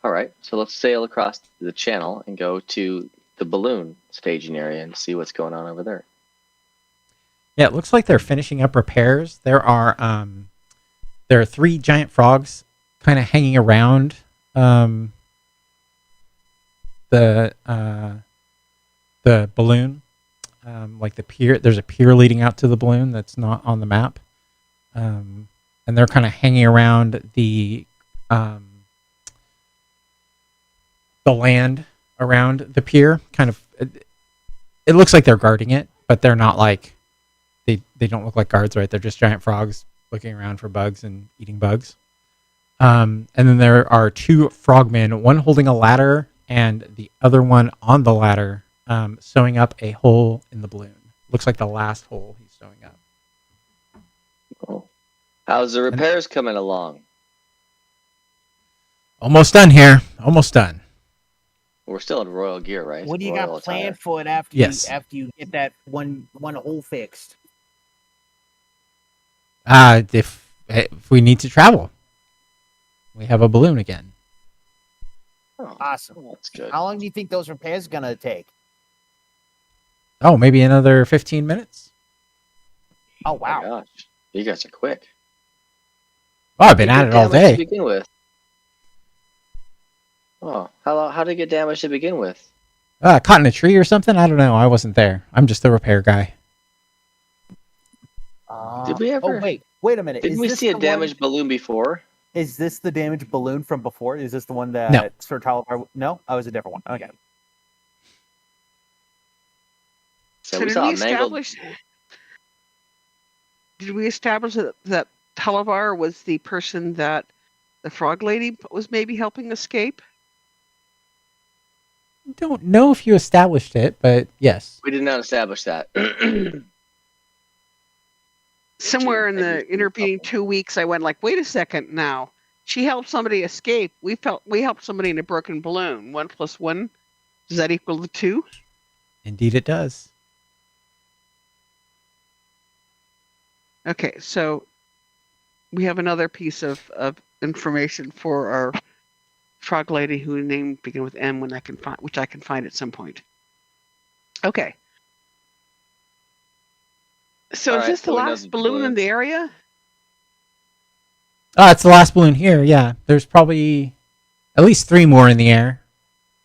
All right, so let's sail across the channel and go to the balloon staging area and see what's going on over there. Yeah, it looks like they're finishing up repairs. There are 3 giant frogs kind of hanging around the balloon, like the pier. There's a pier leading out to the balloon that's not on the map, and they're kind of hanging around the land around the pier. Kind of, it looks like they're guarding it, but they're not like they don't look like guards, right? They're just giant frogs looking around for bugs and eating bugs. And then there are 2 frogmen, one holding a ladder and the other one on the ladder, sewing up a hole in the balloon. Looks like the last hole he's sewing up. Oh. How's the repairs coming along? Almost done here. Almost done. We're still in royal gear, right? What do you Royal got planned attire. for it after Yes. you get that one hole fixed? If we need to travel, we have a balloon again. Oh, Awesome. well, that's good. How long do you think those repairs are gonna take? Oh, maybe another 15 minutes. Oh Oh my wow. gosh, you guys are quick. Oh, I've been How at did it all damage to day. begin with? Oh, how did it get damaged to begin with? Caught in a tree or something? I don't know. I wasn't there. I'm just the repair guy. Did we ever- Oh wait a minute. Didn't Is we this see a the damaged balloon before? Is this the damaged balloon from before? Is this the one that No. Sir Talavar? No, oh, it was a different one. Okay. So So we did saw we a mangled. establish? Did we establish that Talavar was the person that the frog lady was maybe helping escape? Don't know if you established it, but yes. We did not establish that. Somewhere in Maybe the it's intervening couple. 2 weeks, I went like, wait a second now. She helped somebody escape. We helped somebody in a broken balloon. 1 + 1, does that equal the 2? Indeed it does. Okay, so we have another piece of information for our frog lady who name begin with M when I can find, which I can find at some point. Okay. So All is right, this the so we know last the balloon in balloons. the area? It's the last balloon here. Yeah, there's probably at least 3 more in the air,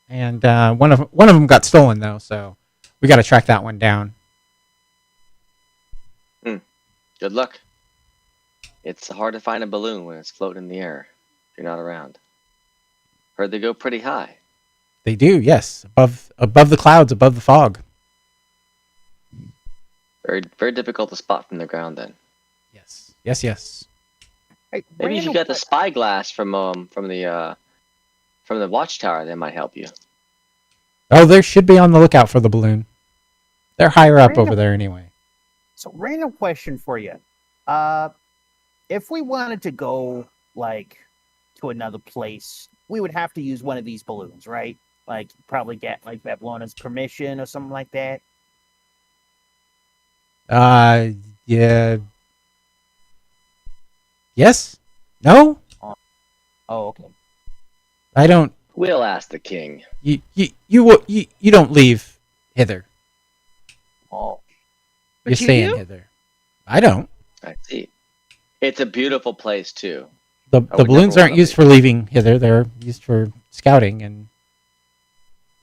and one of them got stolen though, so we got to track that one down. Good luck. It's hard to find a balloon when it's floating in the air if you're not around. Heard they go pretty high. They do, yes, above the clouds, above the fog. Very, very difficult to spot from the ground then. Yes, yes, yes. Hey, Maybe if you random got the spyglass from the watchtower, that might help you. Oh, they should be on the lookout for the balloon. They're higher up Random- over there anyway. So, random question for you. If we wanted to go like to another place, we would have to use one of these balloons, right? Like probably get like Bablona's permission or something like that. Yeah. Yes? No? Oh, okay. I don't. We'll ask the king. You don't leave hither. Oh, You're But you staying do? hither. I don't. I see. It's a beautiful place too. The would balloons never aren't wanna used for leaving hither. They're used for scouting and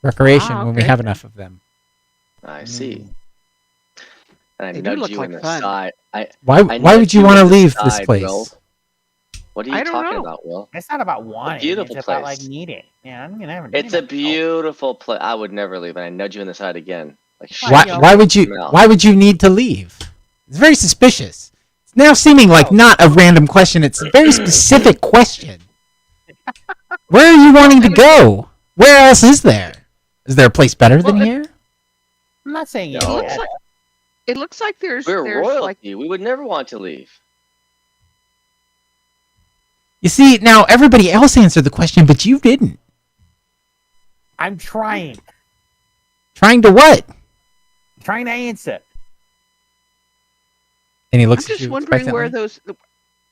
recreation when we okay. have enough of them. I see. And I They do nudge look you like in the fun. side. Why nudge would you in want to the leave this side, place? Will. What are you I don't talking know. about, Will? it's not about wanting. beautiful It's about like place. needing. Yeah, I'm gonna have It's a beautiful place. I would never leave, and I nudge you in the side again. Like Why shut why your would you mouth. why would you need to leave? It's very suspicious. It's now seeming like not a random question. It's a very specific question. Where are you wanting to go? Where else is there? Is there a place better than Well, here? I'm not saying No. it. Looks like- It looks like there's We're royalty. like We would never want to leave. You see, now everybody else answered the question, but you didn't. I'm trying. Trying to what? Trying to answer. And he I'm looks at just you wondering where expectantly. those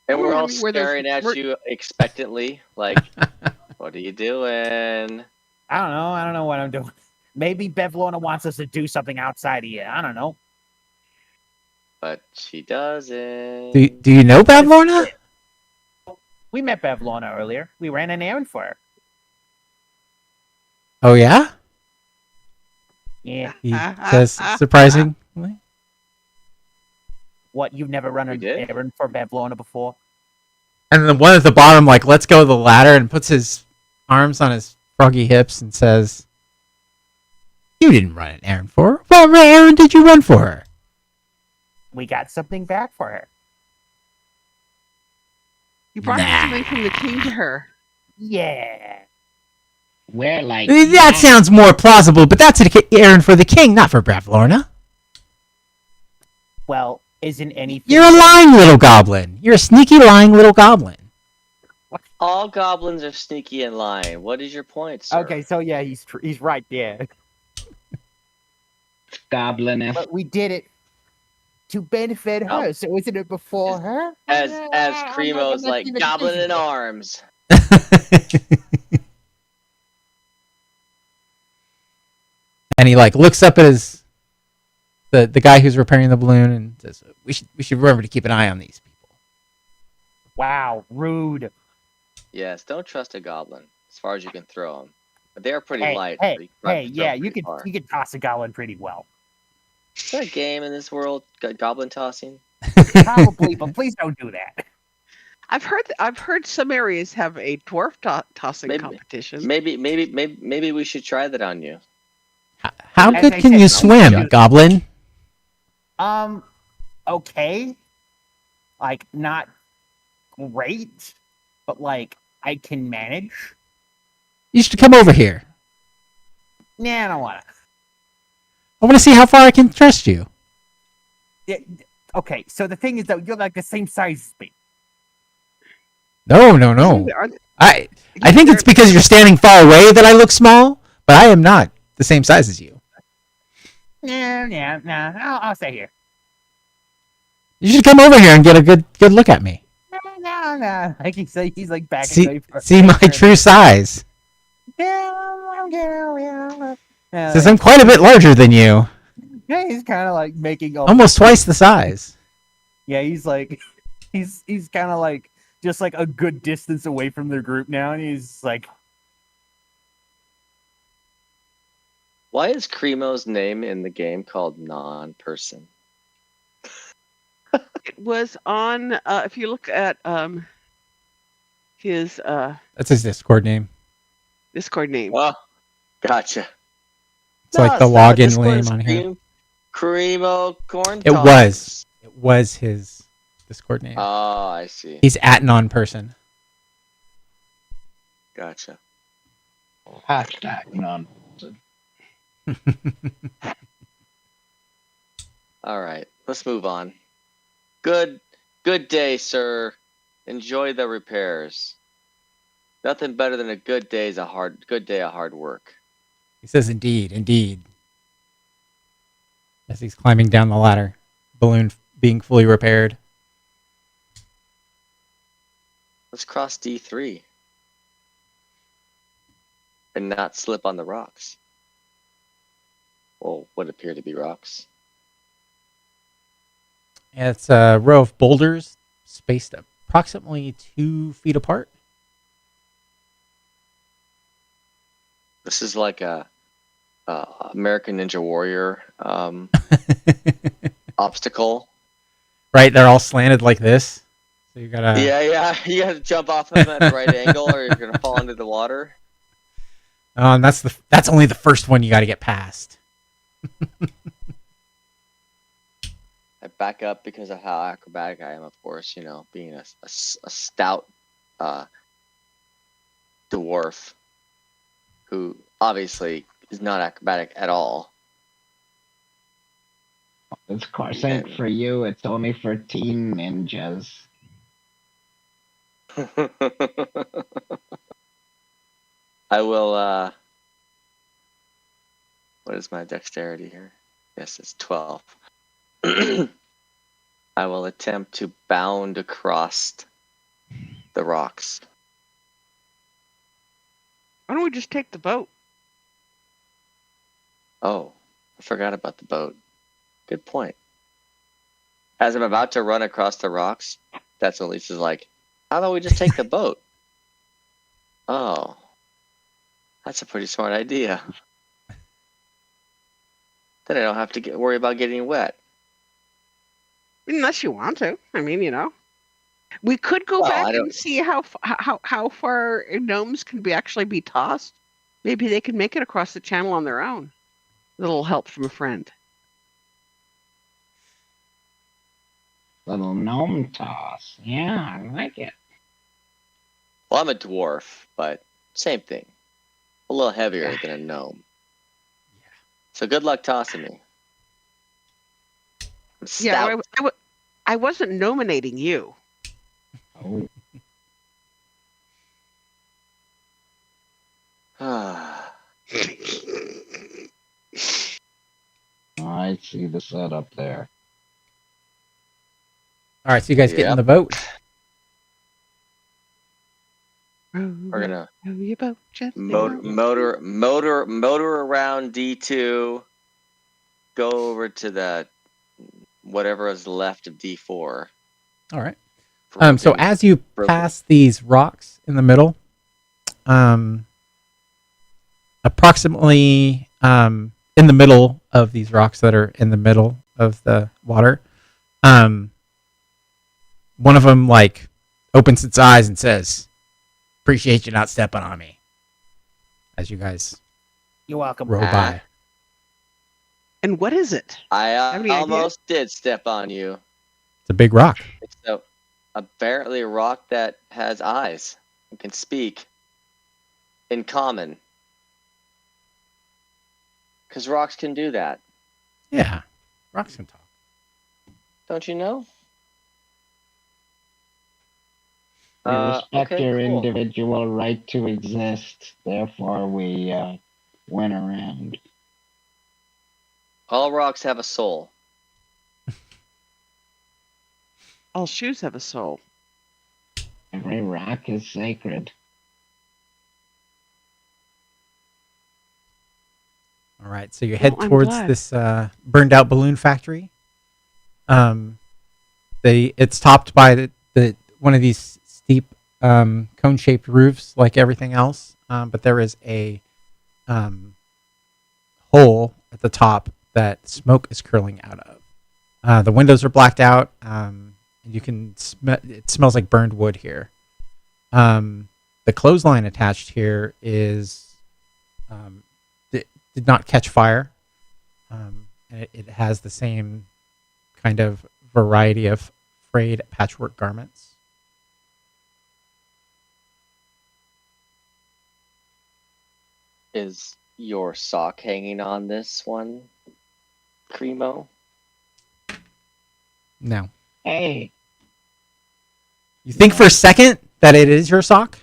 And we're all wondering where those staring at were- you expectantly, like, what are you doing? I don't know what I'm doing. Maybe Bevlona wants us to do something outside of here. I don't know. But she doesn't. Do you know Bad Lorna? We met Bevlona earlier. We ran an errand for her. Oh yeah? Yeah. He says surprisingly. What? You've never run We an did? errand for Bevlona before? And then the one at the bottom like lets go of the ladder and puts his arms on his froggy hips and says, "You didn't run an errand for her. What errand did you run for her?" We got something back for her. you brought Nah. something from the king to her. Yeah. We're like That sounds more plausible, but that's an errand for the king, not for Brave Lorna. Well, isn't anything... You're a lying little goblin. You're a sneaky lying little goblin. All goblins are sneaky and lying. What is your point, sir? Okay, so yeah, he's right there. goblin. But we did it to benefit her, Oh. so isn't it before her? As I'm Cremo's not like even goblin in thinking. arms. And he like looks up at his the guy who's repairing the balloon and says, we should remember to keep an eye on these people." Wow, rude. Yes, don't trust a goblin as far as you can throw them. But they are pretty Hey, light. hey, so you can probably hey, throw yeah, 'em you pretty can far. toss a goblin pretty well. Is there a game in this world, goblin tossing? Probably, but please don't do that. I've heard some areas have a dwarf tossing competition. Maybe we should try that on you. How As good I can said, you no, swim, just- Goblin? Okay. Like, not great, but like, I can manage. You should come over here. Nah, I don't wanna. I want to see how far I can trust you. Yeah, okay, so the thing is that you're like the same size as me. No. I think it's because you're standing far away that I look small, but I am not the same size as you. Nah. I'll stay here. You should come over here and get a good look at me. No. Like he's like backing away from See my true size. Says I'm quite a bit larger than you. Yeah, he's kind of like making Almost twice the size. Yeah, he's like, he's kind of like just like a good distance away from the group now, and he's like, Why is Cremo's name in the game called Non-Person? It was on. If you look at his That's his Discord name. Discord name. Well, gotcha. It's like the login name on here. Cremo Corn It Dogs. was his Discord name. Oh, I see. He's at non-person. Gotcha. Hashtag none. All right, let's move on. Good day, sir. Enjoy the repairs. Nothing better than a good day of hard work. He says, indeed. As he's climbing down the ladder, balloon being fully repaired. Let's cross D3 and not slip on the rocks. Well, what appear to be rocks. It's a row of boulders spaced approximately 2 feet apart. This is like a American Ninja Warrior obstacle. Right, they're all slanted like this. So you gotta. Yeah. You gotta jump off them at the right angle, or you're gonna fall into the water. And that's only the first one you got to get past. I back up because of how acrobatic I am, of course. You know, being a stout dwarf who obviously is not acrobatic at all. This course ain't for you. It's only for teen ninjas. I will, what is my dexterity here? Yes, it's 12. I will attempt to bound across the rocks. Why don't we just take the boat? Oh, I forgot about the boat. Good point. As I'm about to run across the rocks, that's when Lisa's like, how about we just take the boat? Oh, that's a pretty smart idea. Then I don't have to worry about getting wet. Unless you want to. I mean, you know. We could go back and see how far gnomes can actually be tossed. Maybe they can make it across the channel on their own. A little help from a friend. Little gnome toss. Yeah, I like it. Well, I'm a dwarf, but same thing. A little heavier than a gnome. So good luck tossing me. I'm stout. Yeah, I wasn't nominating you. Oh. I see the setup there. All right, so you guys get in the boat. We're gonna row your boat gently. motor around D2. Go over to the whatever is left of D4. All right. So as you pass these rocks in the middle, approximately in the middle of these rocks that are in the middle of the water, one of them like opens its eyes and says, "Appreciate you not stepping on me." As you guys You're welcome. roll by. And what is it? I Have any idea? almost did step on you. It's a big rock. It's apparently a rock that has eyes and can speak in common. Because rocks can do that. Yeah, rocks can talk. Don't you know? We respect okay, your cool. individual right to exist. Therefore, we went around. All rocks have a soul. All shoes have a soul. Every rock is sacred. All right, so you head I'm towards glad. this burned out balloon factory. It's topped by the one of these steep cone shaped roofs, like everything else. But there is a hole at the top that smoke is curling out of. The windows are blacked out. And you can it smells like burned wood here. The clothesline attached here is did not catch fire. And it has the same kind of variety of frayed patchwork garments. Is your sock hanging on this one, Cremo? No. Hey, You think for a second that it is your sock,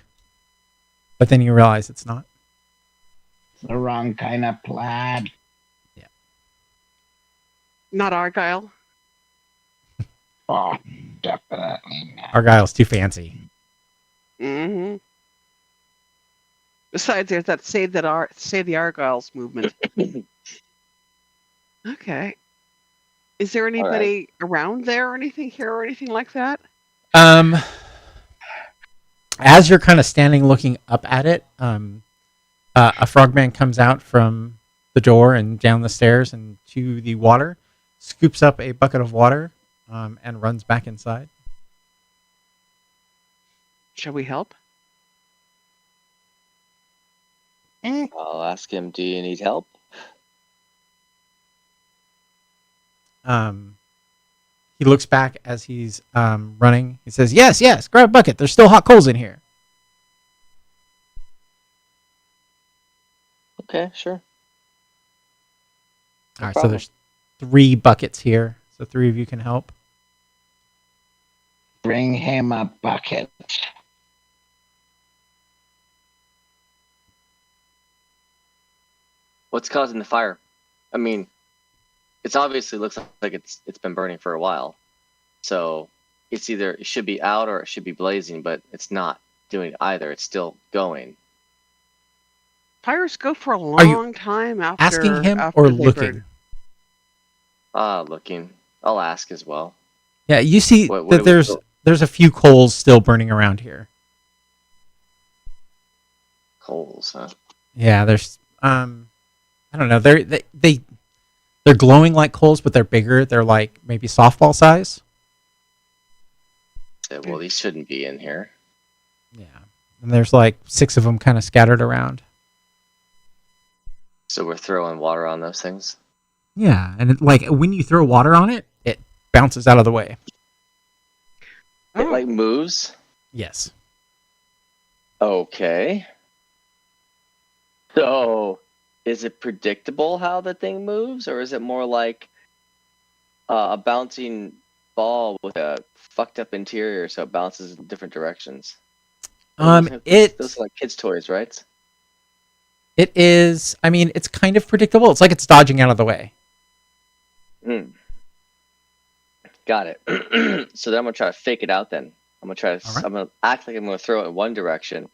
but then you realize it's not. it's the wrong kind of plaid. Not Argyle. Oh, definitely not. Argyle's too fancy. Mm-hmm. Besides, there's that Save the Argyles movement. Okay. Is there anybody around there or anything here or anything like that? As you're kind of standing looking up at it, a frogman comes out from the door and down the stairs and to the water, scoops up a bucket of water, and runs back inside. Shall we help? I'll ask him, do you need help? He looks back as he's running. He says, "Yes, yes, grab a bucket. There's still hot coals in here." Okay, sure. All right, problem. so there's 3 buckets here, so 3 of you can help. Bring him a bucket. What's causing the fire? I mean, it's obviously looks like it's been burning for a while. So it's either it should be out or it should be blazing, but it's not doing either. It's still going. Fires go for a Are you long time after Asking him after or they looking? burn. Looking. I'll ask as well. Yeah, you see What that do we feel? there's a few coals still burning around here. Coals, huh? Yeah, there's I don't know. They're glowing like coals, but they're bigger. They're like maybe softball size. So, well, these shouldn't be in here. Yeah. And there's like 6 of them kind of scattered around. So we're throwing water on those things. Yeah, and like when you throw water on it, it bounces out of the way. It like moves. Yes. Okay. So, is it predictable how the thing moves, or is it more like a bouncing ball with a fucked up interior, so it bounces in different directions? Those are like kids' toys, right? It is. I mean, it's kind of predictable. It's like it's dodging out of the way. Got it. So then I'm gonna try to fake it out. Then I'm gonna try to. All right. I'm gonna act like I'm gonna throw it in one direction.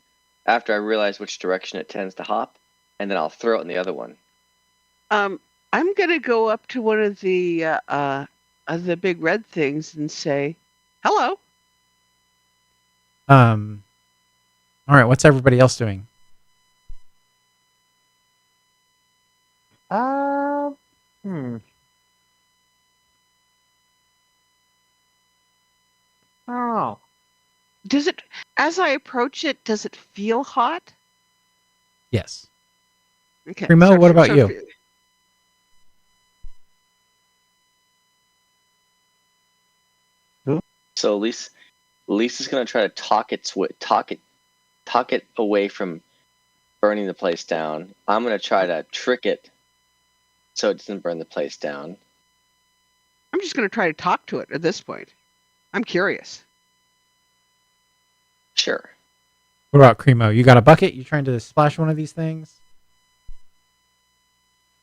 After I realize which direction it tends to hop, and then I'll throw it in the other one. I'm gonna go up to one of the big red things and say, "Hello." All right. What's everybody else doing? I don't know. Does it, as I approach it, does it feel hot? Yes. Okay. Primo, what about you? So Lisa's gonna try to talk it away from burning the place down. I'm gonna try to trick it so it doesn't burn the place down. I'm just going to try to talk to it at this point. I'm curious. Sure. What about Cremo? You got a bucket? You trying to splash one of these things?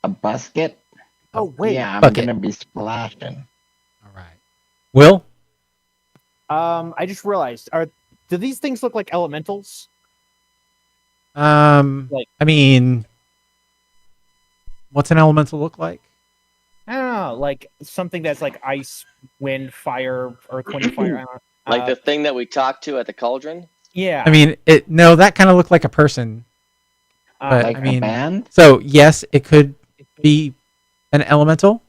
A basket? Oh wait. Yeah, I'm Bucket. gonna be splashing. All right. Will? I just realized. Do these things look like elementals? I mean, what's an elemental look like? I don't know, like something that's like ice, wind, fire, earth, wind, fire. I don't know. Like the thing that we talked to at the cauldron? Yeah. I mean, no, that kind of looked like a person. But Like I mean, a band? so yes, it could be an elemental,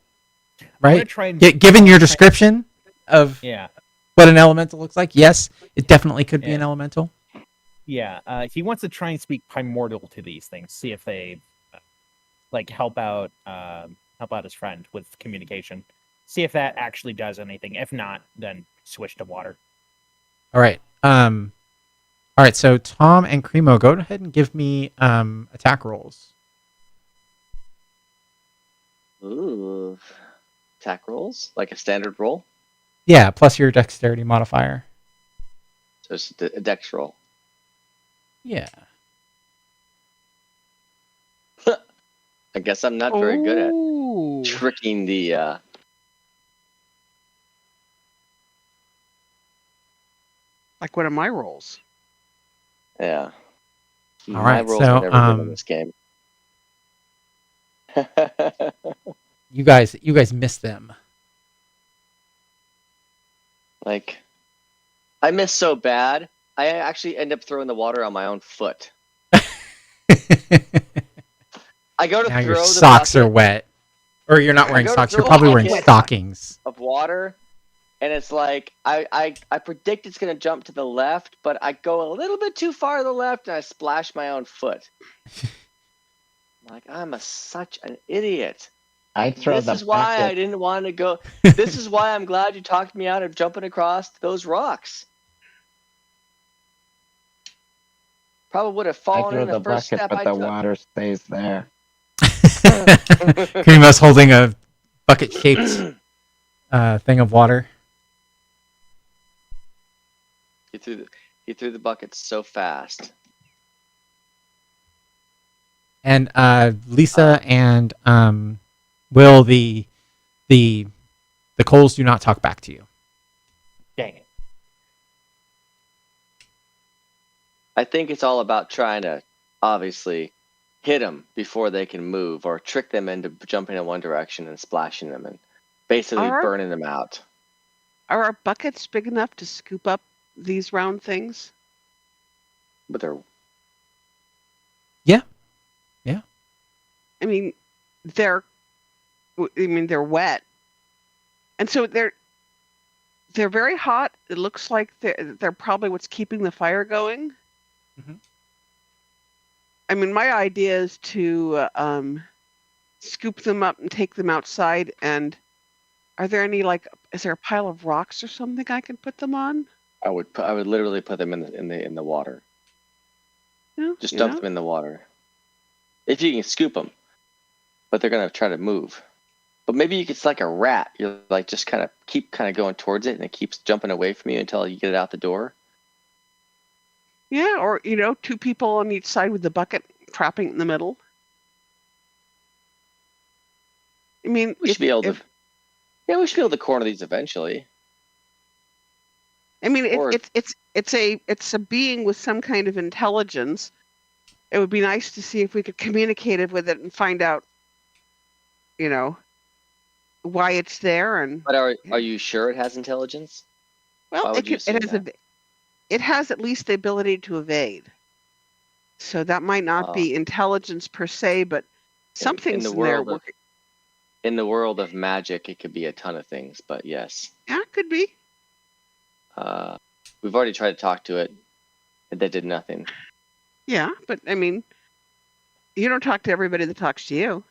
I'm gonna right? try and Given your description of yeah, what an elemental looks like, yes, it definitely could be an elemental. yeah. He wants to try and speak primordial to these things, see if they like help out his friend with communication. See if that actually does anything. If not, then switch to water. All right. All right. So Tom and Cremo, go ahead and give me attack rolls. Ooh. Attack rolls? Like a standard roll? Yeah, plus your dexterity modifier. So it's a dex roll. Yeah. I guess I'm not very good at Ooh. tricking the Like one of my rolls. yeah. All My right, rolls so, are never good in this game. You guys missed them. Like, I miss so bad. I actually end up throwing the water on my own foot. I go to Now throw your the socks bucket are wet. Or you're not I wearing go to socks, throw you're probably the wearing bucket stockings. of water, and it's like I predict it's gonna jump to the left, but I go a little bit too far to the left and I splash my own foot. Like I'm such an idiot. I throw This the is why I bucket. didn't want to go. This is why I'm glad you talked me out of jumping across those rocks. Probably would have I fallen throw in the the first bucket, step but I the took. water stays there. Cremo's holding a bucket-shaped thing of water. He threw the bucket so fast. And Lisa and Will, the coals do not talk back to you. Dang it. I think it's all about trying to obviously hit them before they can move, or trick them into jumping in one direction and splashing them and basically burning them out. Are our buckets big enough to scoop up these round things? But they're Yeah. I mean, they're wet, and so they're very hot. It looks like they're probably what's keeping the fire going. Mhm. I mean, my idea is to scoop them up and take them outside. And are there any is there a pile of rocks or something I can put them on? I would literally put them in the water. No, Just dump them in the water. If you can scoop them, but they're gonna try to move. But maybe it's like a rat. You're like just kind of keep going towards it, and it keeps jumping away from you until you get it out the door. Yeah, or two people on each side with the bucket, trapping it in the middle. I mean, We should be able to. Yeah, we should be able to corner these eventually. I mean, Or- it's a being with some kind of intelligence. It would be nice to see if we could communicate with it and find out, why it's there. And But are you sure it has intelligence? Why well, would you assume that? it has at least the ability to evade. So that might not be intelligence per se, but something's in there. In the world of magic, it could be a ton of things. But yes. Yeah, it could be. We've already tried to talk to it, and that did nothing. Yeah, but I mean, you don't talk to everybody that talks to you,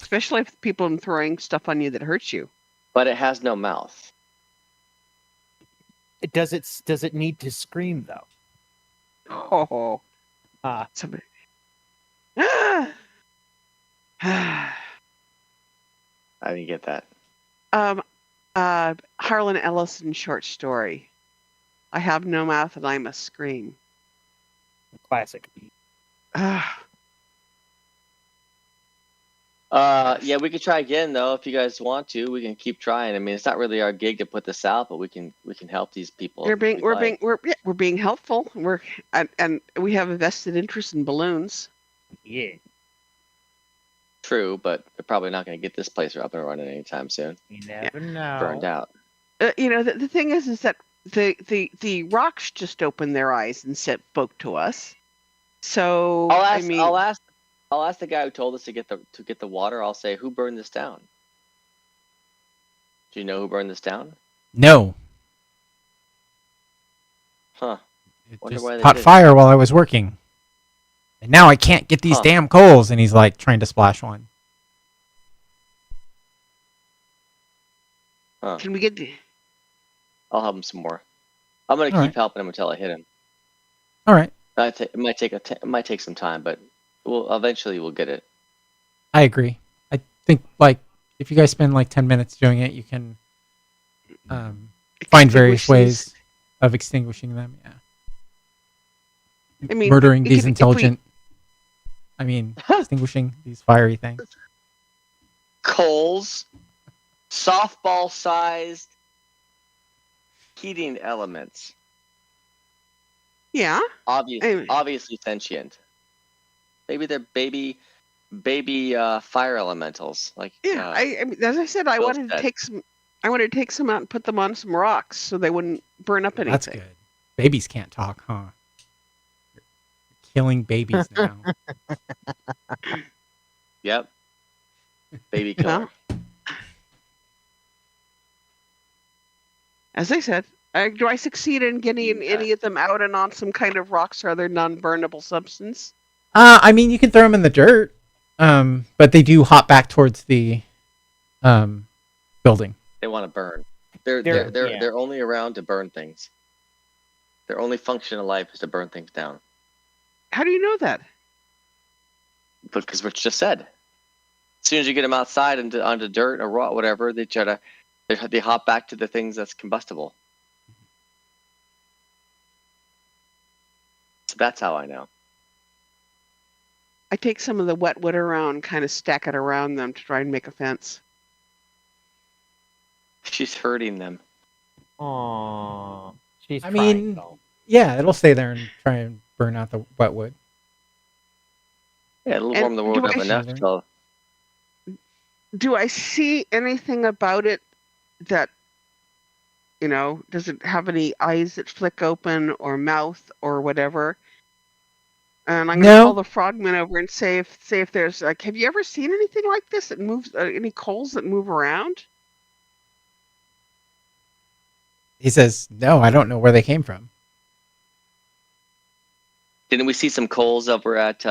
especially if people are throwing stuff on you that hurts you. But it has no mouth. Does it need to scream though? Oh, somebody. I didn't get that. Harlan Ellison short story. I have no mouth and I must scream. Classic. Yeah, we could try again though if you guys want to. We can keep trying. I mean, it's not really our gig to put this out, but we can help these people. We're being helpful. And we have a vested interest in balloons. Yeah. True, but we're probably not going to get this place up and running anytime soon. You never know. Burned out. The thing is that the rocks just opened their eyes and spoke to us. So I'll ask the guy who told us to get the water. I'll say, who burned this down? Do you know who burned this down? No. Huh. It Wonder just why they caught did. fire while I was working. And now I can't get these damn coals. And he's like trying to splash one. Huh. Can we get the... I'll help him some more. I'm gonna keep helping him until I hit him. All right. It might take some time, but eventually we'll get it. I agree. I think like if you guys spend like 10 minutes doing it, you can find various ways of extinguishing them. Yeah. I mean, murdering these extinguishing these fiery things. Coals, softball-sized heating elements. Yeah. Obviously sentient. Maybe they're baby fire elementals. Like I mean, as I said, I wanted to take some out and put them on some rocks so they wouldn't burn up anything. That's good. Babies can't talk, huh? You're killing babies now. Yep. Baby killer. As I said, do I succeed in getting any of them out and on some kind of rocks or other non-burnable substance? I mean, you can throw them in the dirt, but they do hop back towards the building. They want to burn. They're only around to burn things. Their only function in life is to burn things down. How do you know that? Because Rich just said. As soon as you get them outside onto dirt or rock, whatever, they hop back to the things that's combustible. So that's how I know. I take some of the wet wood around, kind of stack it around them to try and make a fence. She's hurting them. Aww. She's I mean, yeah, it'll stay there and try and burn out the wet wood. Yeah, it'll warm the world up enough till... Do I see anything about it that, does it have any eyes that flick open or mouth or whatever? And I'm going to call the frogman over and say if there's have you ever seen anything like this that moves, any coals that move around? He says, no, I don't know where they came from. Didn't we see some coals over at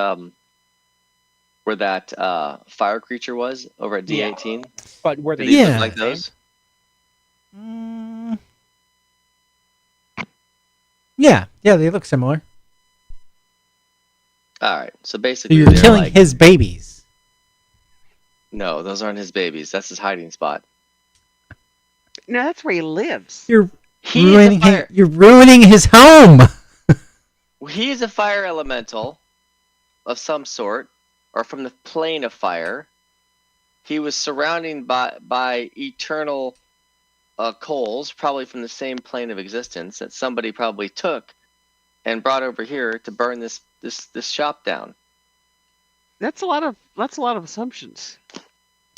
where that fire creature was over at D18? But were they look like those? Yeah, they look similar. All right, so basically, you're killing his babies. No, those aren't his babies. That's his hiding spot. No, that's where he lives. You're ruining his home. He is a fire elemental of some sort, or from the plane of fire. He was surrounded by eternal coals, probably from the same plane of existence that somebody probably took and brought over here to burn this shop down. That's a lot of assumptions.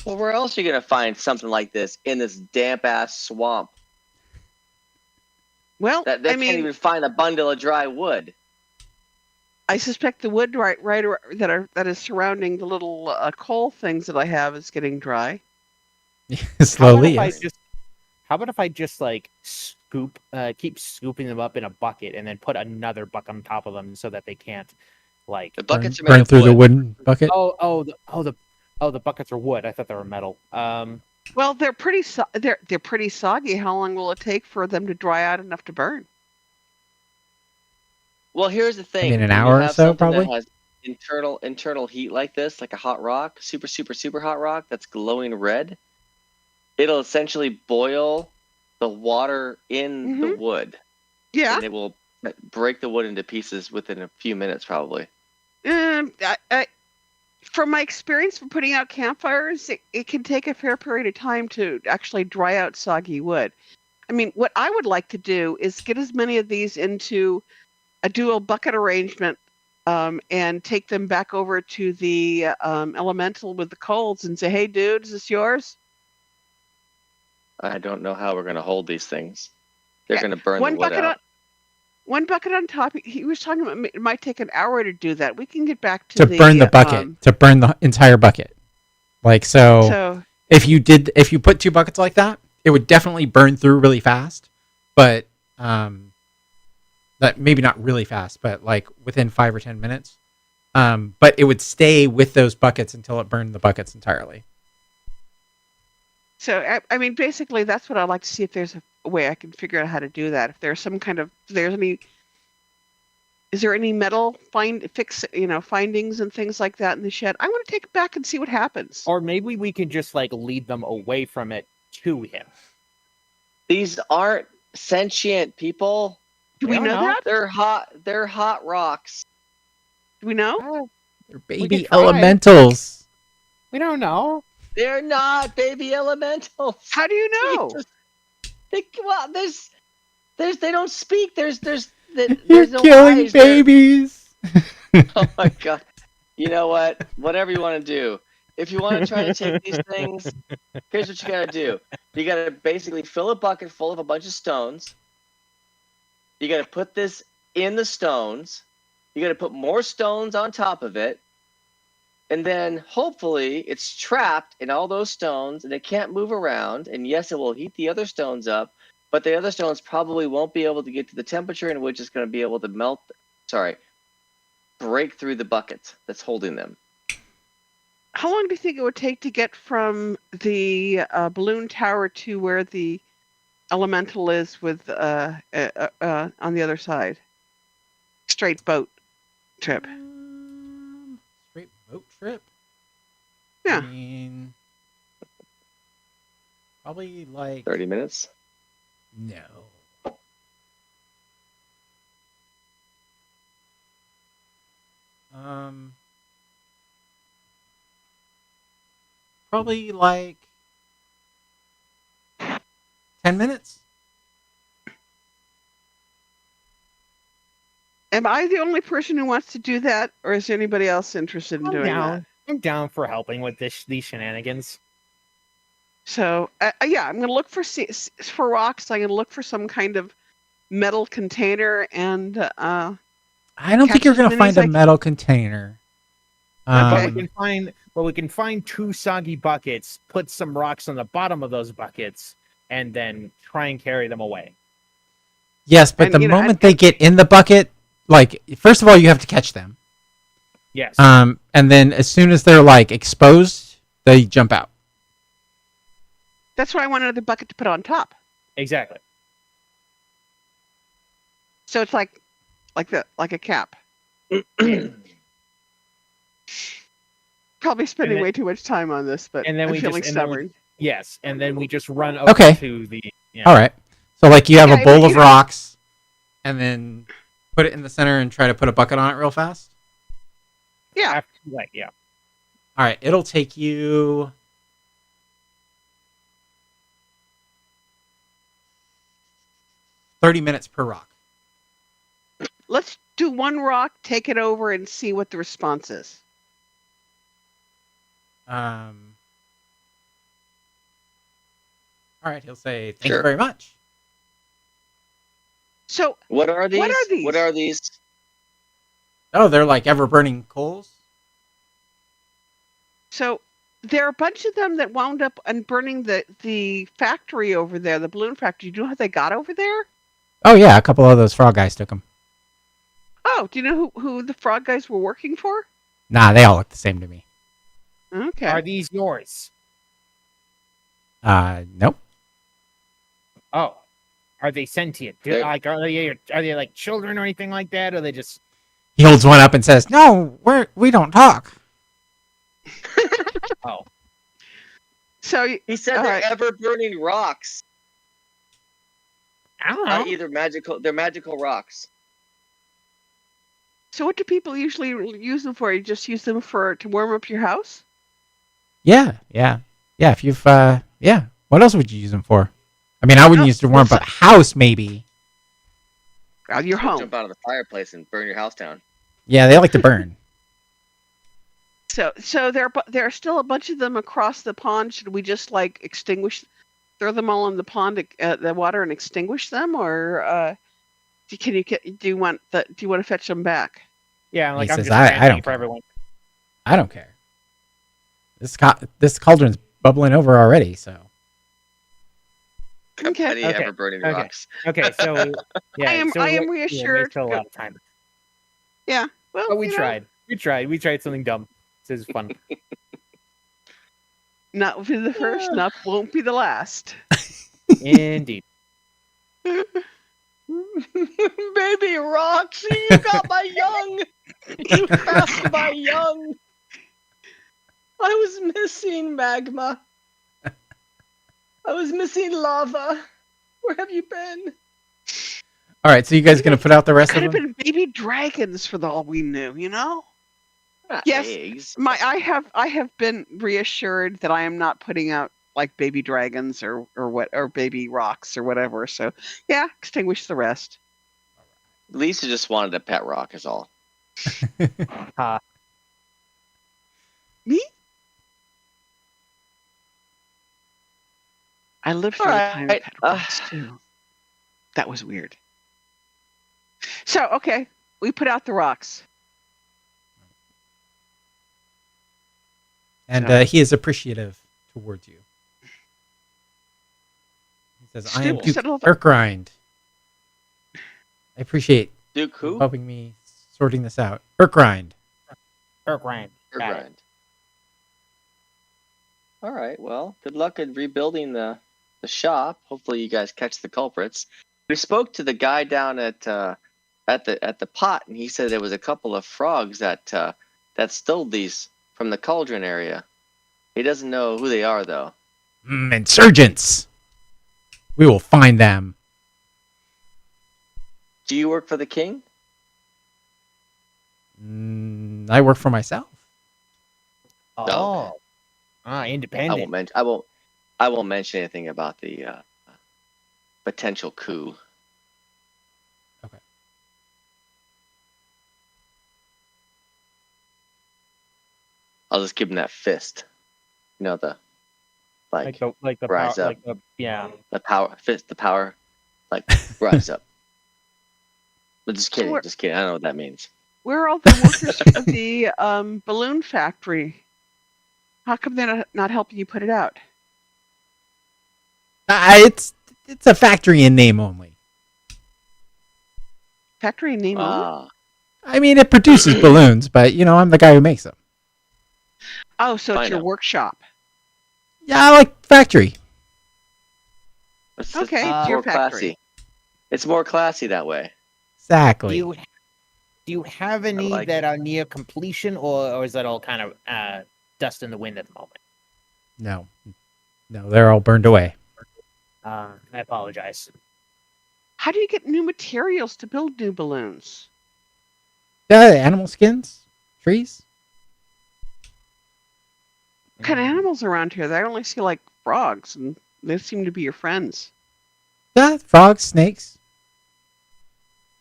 Well, where else are you gonna find something like this in this damp ass swamp? Well, they can't even find a bundle of dry wood. I suspect the wood that is surrounding the little coal things that I have is getting dry. Slowly. How about if I just like keep scooping them up in a bucket, and then put another bucket on top of them so that they can't like The buckets are made burn of through wood. the wooden bucket. the buckets are wood. I thought they were metal. Well, they're they're pretty soggy. How long will it take for them to dry out enough to burn? Well, here's the thing. an When you hour or have so, something probably? that has internal heat like this, like a hot rock, super hot rock that's glowing red, it'll essentially boil the water in the wood. Yeah. And it will break the wood into pieces within a few minutes, probably. From my experience from putting out campfires, it can take a fair period of time to actually dry out soggy wood. I mean, what I would like to do is get as many of these into a dual bucket arrangement and take them back over to the elemental with the coals and say, hey, dude, is this yours? I don't know how we're going to hold these things. They're going to burn the wood out. One bucket on top. He was talking about it might take an hour to do that. We can get back to burn the bucket, to burn the entire bucket. Like so if you put 2 buckets like that, it would definitely burn through really fast. But that maybe not really fast, but like within 5 or 10 minutes. But it would stay with those buckets until it burned the buckets entirely. So I mean, basically, that's what I'd like to see if there's a way I can figure out how to do that. If there's some kind of, is there any metal findings and things like that in the shed? I want to take it back and see what happens. Or maybe we can just like lead them away from it to him. These aren't sentient people. Do we know that? They're hot rocks. Do we know? They're baby elementals. We don't know. They're not baby elementals. How do you know? They don't speak. There's You're no killing eyes. babies. Oh my god. You know what? Whatever you want to do. If you want to try to take these things, here's what you gotta do. You gotta basically fill a bucket full of a bunch of stones. You gotta put this in the stones. You gotta put more stones on top of it. And then hopefully it's trapped in all those stones and it can't move around. And yes, it will heat the other stones up, but the other stones probably won't be able to get to the temperature in which it's going to be able to break through the bucket that's holding them. How long do you think it would take to get from the balloon tower to where the elemental is with on the other side? Straight boat trip. Straight boat trip? Yeah. I mean, probably like 30 minutes? No. Probably like 10 minutes. Am I the only person who wants to do that, or is there anybody else interested in doing that? I'm down for helping with these shenanigans. So yeah, I'm gonna look for rocks. I'm gonna look for some kind of metal container, and I don't think you're gonna find a metal container. Okay. We can find 2 soggy buckets, put some rocks on the bottom of those buckets, and then try and carry them away. Yes, but the moment they get in the bucket, like first of all, you have to catch them. Yes. And then as soon as they're like exposed, they jump out. That's why I want another bucket to put on top. Exactly. So it's like a cap. Probably spending way too much time on this, but I'm feeling stubborn. Yes, and then we just run over to the. All right. So like you have a bowl of rocks, and then put it in the center and try to put a bucket on it real fast. Yeah. Yeah. All right. It'll take you 30 minutes per rock. Let's do one rock, take it over, and see what the response is. All right. He'll say, "Thank you very much." So what are these? What are these? Oh, they're like ever-burning coals. So there are a bunch of them that wound up and burning the factory over there, the balloon factory. Do you know how they got over there? Oh yeah, a couple of those frog guys took them. Oh, do you know who the frog guys were working for? Nah, they all look the same to me. Okay. Are these yours? Nope. Oh, are they sentient? Are they like children or anything like that? Or are they just? He holds one up and says, "No, we don't talk." Oh, So He said all they're right. ever burning rocks. I don't know. Either magical, they're magical rocks. So what do people usually use them for? You just use them to warm up your house? Yeah. If you've yeah. What else would you use them for? I mean, I wouldn't use to warm up a house, maybe. Your home. Jump out of the fireplace and burn your house down. Yeah, they like to burn. So there are still a bunch of them across the pond. Should we just throw them all in the pond, the water, and extinguish them, or do you want to fetch them back? Yeah, like He I'm says, just I don't for care. everyone. I don't care. This cauldron's bubbling over already, so. Okay. Any Okay. ever burning Okay. rocks. Okay, so yeah, I am yeah, reassured. still a lot of time. Yeah. Well, But we tried. We tried something dumb. This is fun. Not be the first, won't be the last. Indeed. Baby Roxy, you got my young. You found my young. I was missing magma. I was missing lava. Where have you been? All right, so you guys gonna put out the rest Could of have them? been baby dragons for all we knew, you know? Not Yes, eggs. I have been reassured that I am not putting out like baby dragons or baby rocks or whatever. So yeah, extinguish the rest. Lisa just wanted a pet rock, is all. Me? I lived through a time of Alright, pet rocks too. That was weird. So okay, we put out the rocks. And So- he is appreciative towards you. He says, "I am Snoop Duke settled- Urkrind. I appreciate Duke who? helping me sorting this out. Urkrind. Kirk Ryan. Or Got it. grind. All right. Well, good luck in rebuilding the shop. Hopefully, you guys catch the culprits. We spoke to the guy down at the pot, and he said there was a couple of frogs that stole these from the cauldron area. He doesn't know who they are, though. Insurgents. We will find them. Do you work for the king? I work for myself. Oh. I Independent. won't mention. I won't mention anything about the potential coup. Okay. I'll just give him that fist. You know, the like the rise power, up. like the yeah. The power fist, the power, like rise up. But just kidding, we're- just kidding. I don't know what that means. Where are all the workers of the balloon factory? How come they're not helping you put it out? It's a factory in name only. Factory name only? Ah, I mean, it produces balloons, but I'm the guy who makes them. Oh, so it's I your know. workshop. Yeah, I like factory. it's Okay, it's it's your more factory. classy. It's more classy that way. Exactly. Do you have any like that are near completion, or is that all kind of dust in the wind at the moment? No, they're all burned away. I apologize. How do you get new materials to build new balloons? Animal skins, trees. What kind of animals around here? I only see like frogs, and they seem to be your friends. Yeah, frogs, snakes,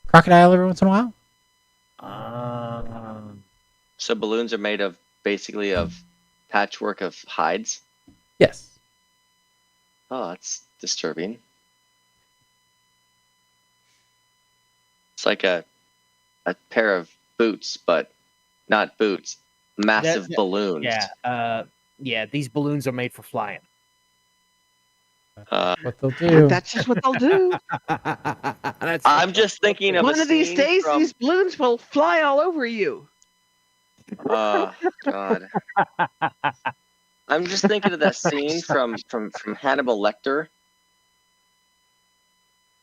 crocodile every once in a while. So balloons are made of basically of patchwork of hides. Yes. Oh, that's disturbing. It's like a pair of boots, but not boots. Massive That- balloons. Yeah. Yeah, these balloons are made for flying. That's what they'll do. That's just what they'll do. I'm just thinking of One a of these scene days, from. these balloons will fly all over you. Oh God. I'm just thinking of that scene from Hannibal Lecter.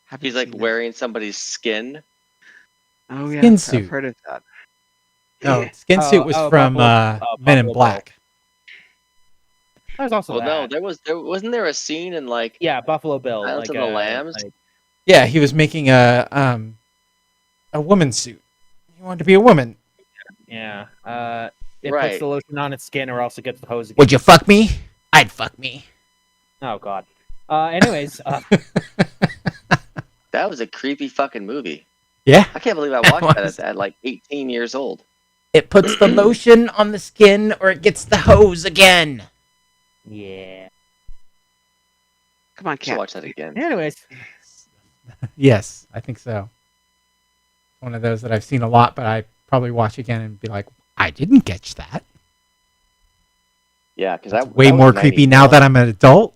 Haven't He's like seen that. wearing somebody's skin. Oh yeah, Skin I've suit. heard of that. No, Skin Suit was from Men in Buffalo Black. There's also Well, no, that. wasn't there a scene in like Yeah, Buffalo Bill. Silence like of the Lambs? like- Yeah, he was making a woman's suit. He wanted to be a woman. yeah. It Right. puts the lotion on its skin, or else it gets the hose again. Would you fuck me? I'd fuck me. Oh God. Anyways, That was a creepy fucking movie. Yeah. I can't believe I It watched that was. at like 18 years old. It puts the lotion on the skin, or it gets the hose again. yeah. Come on, I should cat. watch that again. Anyways, Yes, I think so. One of those that I've seen a lot, but I probably watch again and be like, I didn't catch that. Yeah, because That's that way that was more creepy now 91. that I'm an adult.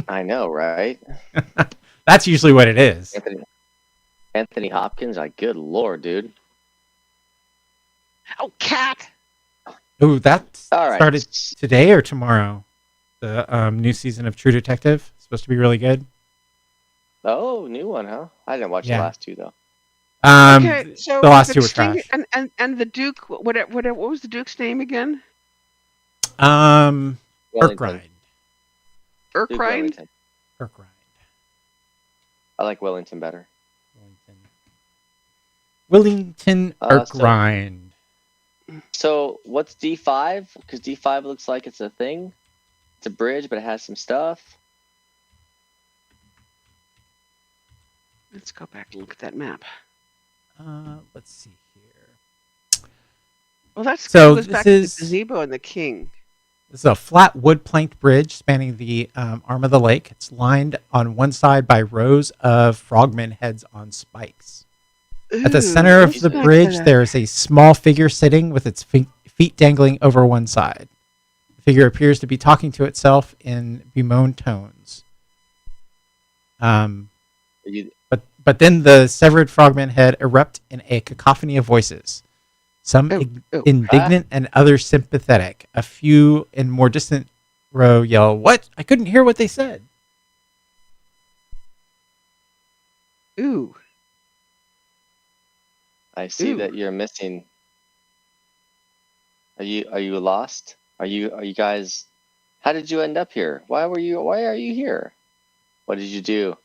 I know, right? That's usually what it is. Anthony Hopkins, like, good lord, dude. Oh, cat. Ooh, that All right. started today or tomorrow. The new season of True Detective. It's supposed to be really good. Oh, new one, huh? I didn't watch Yeah. the last two though. Okay, so the last two were Extingu- trash. and the Duke. What was the Duke's name again? Wellington. Urkrind. Duke Urkrind. Wellington. Urkrind. I like Wellington better. Willington So- Urkrind. So what's D5? Because D5 looks like it's a thing. It's a bridge, but it has some stuff. Let's go back and look at that map. Let's see here. Well, that's So goes this back is- to the gazebo and the king. This is a flat wood planked bridge spanning the arm of the lake. It's lined on one side by rows of frogmen heads on spikes. At the center of Ooh, the let's bridge, back to there is a small figure sitting with its feet dangling over one side. The figure appears to be talking to itself in bemoaned tones. You- But then the severed frogman head erupt in a cacophony of voices. Some Oh, indignant and others sympathetic. A few in more distant row yell, "What? I couldn't hear what they said." Ooh. I see that you're missing. Are you lost? Are you guys? How did you end up here? Why are you here? What did you do?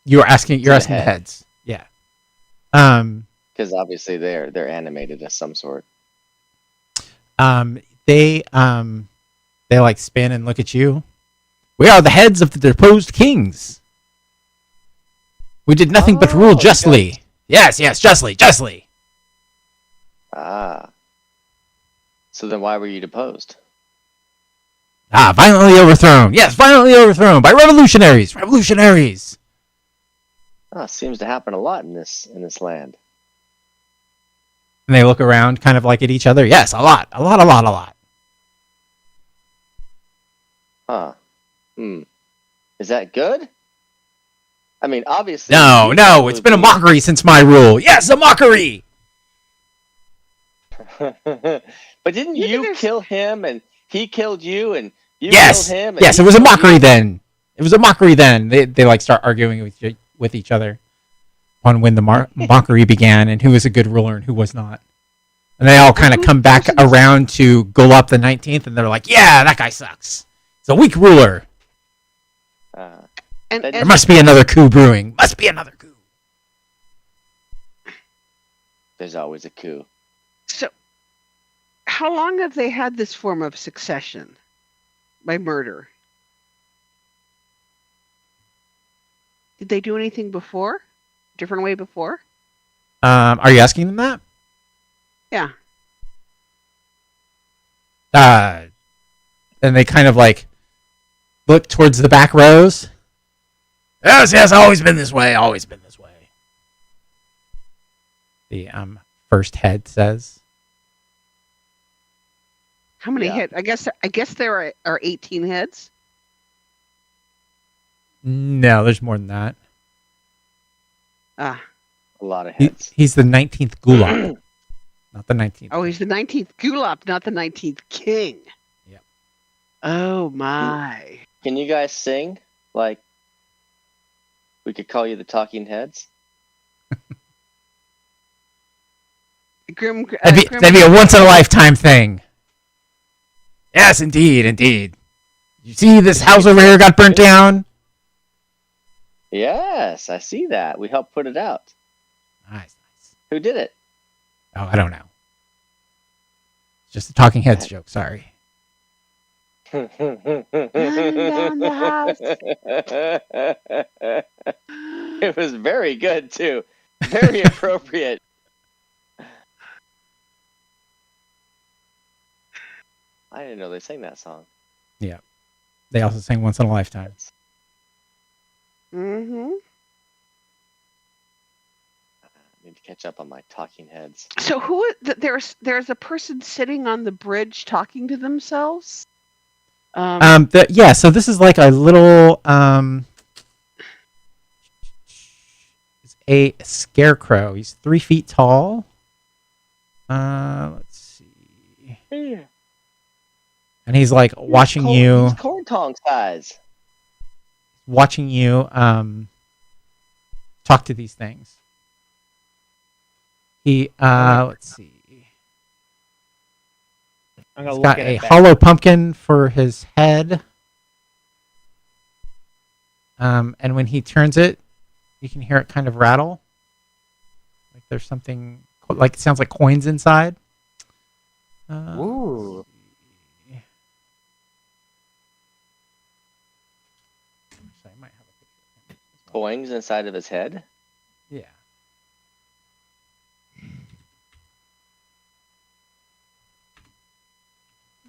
You're asking the the head. heads. Yeah. Because obviously they're animated of some sort. They like spin and look at you. We are the heads of the deposed kings. We did nothing but rule Oh, justly. Yes, justly. Ah. So then why were you deposed? Violently overthrown. Yes, violently overthrown by revolutionaries. Revolutionaries. Seems to happen a lot in this land. And they look around kind of like at each other. Yes, a lot. Huh. Is that good? I mean, obviously. No, it's been a mockery since my rule. Yes, a mockery. But didn't you kill him and he killed you and you Yes, killed him? And yes, he it was a killed mockery you? then. It was a mockery then. They like start arguing with each other on when the mockery began and who was a good ruler and who was not. And they all kind of come back around to Golub the 19th, and they're like, "Yeah, that guy sucks. He's a weak ruler. And There must be another coup brewing. Must be another coup." There's always a coup. so, how long have they had this form of succession by murder? Did they do anything before? Different way before? Are you asking them that? Yeah. And they kind of like look towards the back rows. Yes, always been this way. The first head says. How many Yeah. heads? I guess there are 18 heads. No, there's more than that. Ah. A lot of heads. He's the 19th Gulak, not the 19th. Oh, he's the 19th Gulop, not the 19th king. Yep. Oh my. Can you guys sing? Like, we could call you the Talking Heads. Grim. That'd be a once in a lifetime thing. Yes, indeed. You see this house over here got burnt down? Yes, I see that. We helped put it out. Nice. Who did it? Oh, I don't know. It's just a Talking Heads joke. Sorry. Down the house. It was very good too. Very appropriate. I didn't know they sang that song. Yeah. They also sang Once in a Lifetime. Mm-hmm. I need to catch up on my Talking Heads. So there's a person sitting on the bridge talking to themselves. So this is like a little it's a scarecrow. He's 3 feet tall. Let's see. And he's like watching you. He's corn tong size. Watching you talk to these things. He let's see. He's got a hollow pumpkin for his head. And when he turns it, you can hear it kind of rattle. Like there's something, like it sounds like coins inside. Ooh. I might have a picture of him as well. Coins inside of his head. Yeah.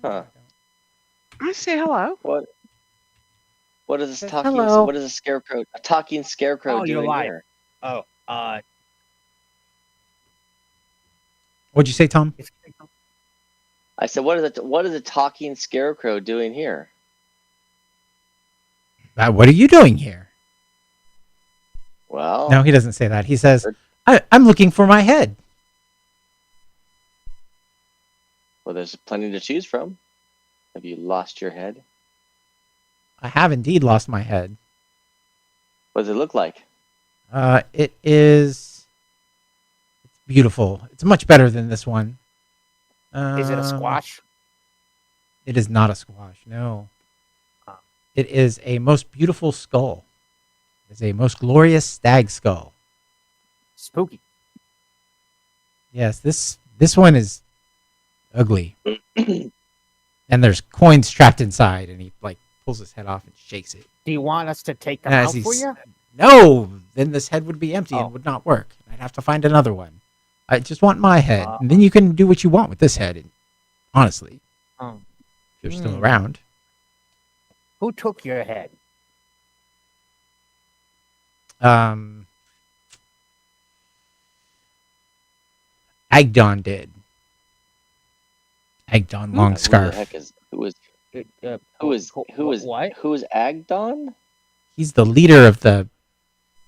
Huh. I say hello. What is this talking? Hello. What is a scarecrow? A talking scarecrow you're doing live. here? Oh, What'd you say, Tom? I said, what is a talking scarecrow doing here? What are you doing here? Well, No, he doesn't say that. He says, I'm looking for my head. well, there's plenty to choose from. Have you lost your head? I have indeed lost my head. What does it look like? It's beautiful. It's much better than this one. is it a squash? It is not a squash, no. Ah. It is a most beautiful skull. It's a most glorious stag skull. Spooky. Yes, this one is ugly. And there's coins trapped inside, and he like pulls his head off and shakes it. Do you want us to take them As out for he's- you? No, then this head would be empty Oh. and would not work. I'd have to find another one. I just want my head, Ah. and then you can do what you want with this head. Honestly, Oh. if you're still Hmm. around. Who took your head? Agdon did. Agdon long Who the scarf. heck is who is What? who is Agdon? He's the leader of the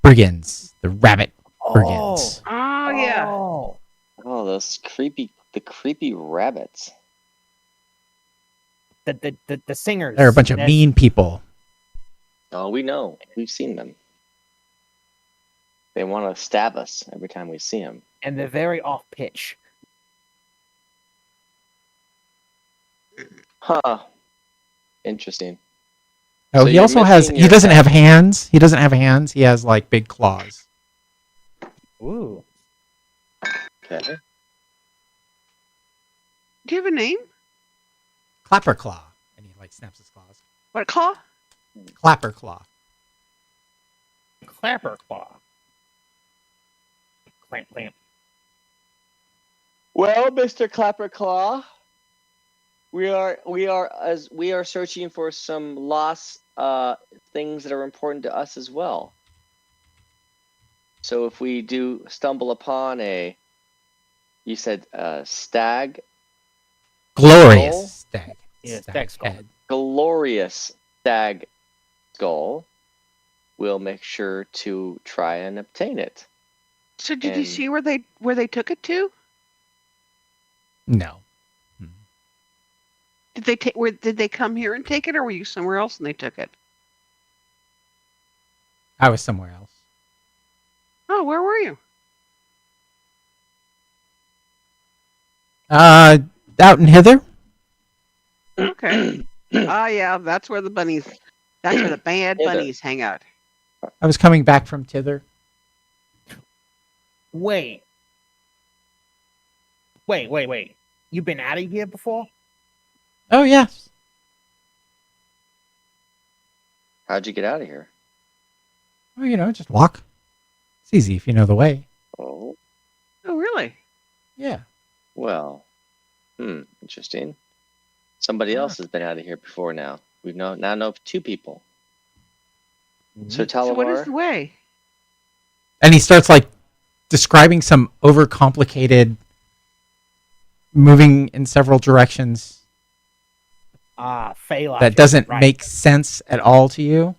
brigands, the rabbit brigands. Oh yeah. Oh. Oh, the creepy rabbits. The singers. They're a bunch of that- mean people. Oh, we know. We've seen them. They want to stab us every time we see them. And they're very off pitch. Huh. Interesting. Oh, So he you're also has. missing He your doesn't head. have hands. He doesn't have hands. He has like big claws. Ooh. Okay. Do you have a name? Clapperclaw, and he like snaps his claws. What claw? Clapperclaw. Clapper claw. Clamp, clamp. Well, Mr. Clapperclaw, we are searching for some lost things that are important to us as well. So if we do stumble upon a You said stag. Glorious Skull? stag. Yeah, stag stag skull. head. Glorious stag skull. We'll make sure to try and obtain it. So did you And- see where they took it to? No. Did they come here and take it, or were you somewhere else and they took it? I was somewhere else. Oh, where were you? Out and hither. Okay. Yeah, that's where the bunnies. That's where the bad Hither. bunnies hang out. I was coming back from thither. Wait. You've been out of here before? Oh yes. How'd you get out of here? Well, just walk. It's easy if you know the way. Oh, Oh, really? Yeah. well. Interesting. Somebody else has been out of here before now. We now know of 2 people. So So what is Talamar, the way? And he starts like describing some overcomplicated moving in several directions Fey that logic, doesn't right. make sense at all to you.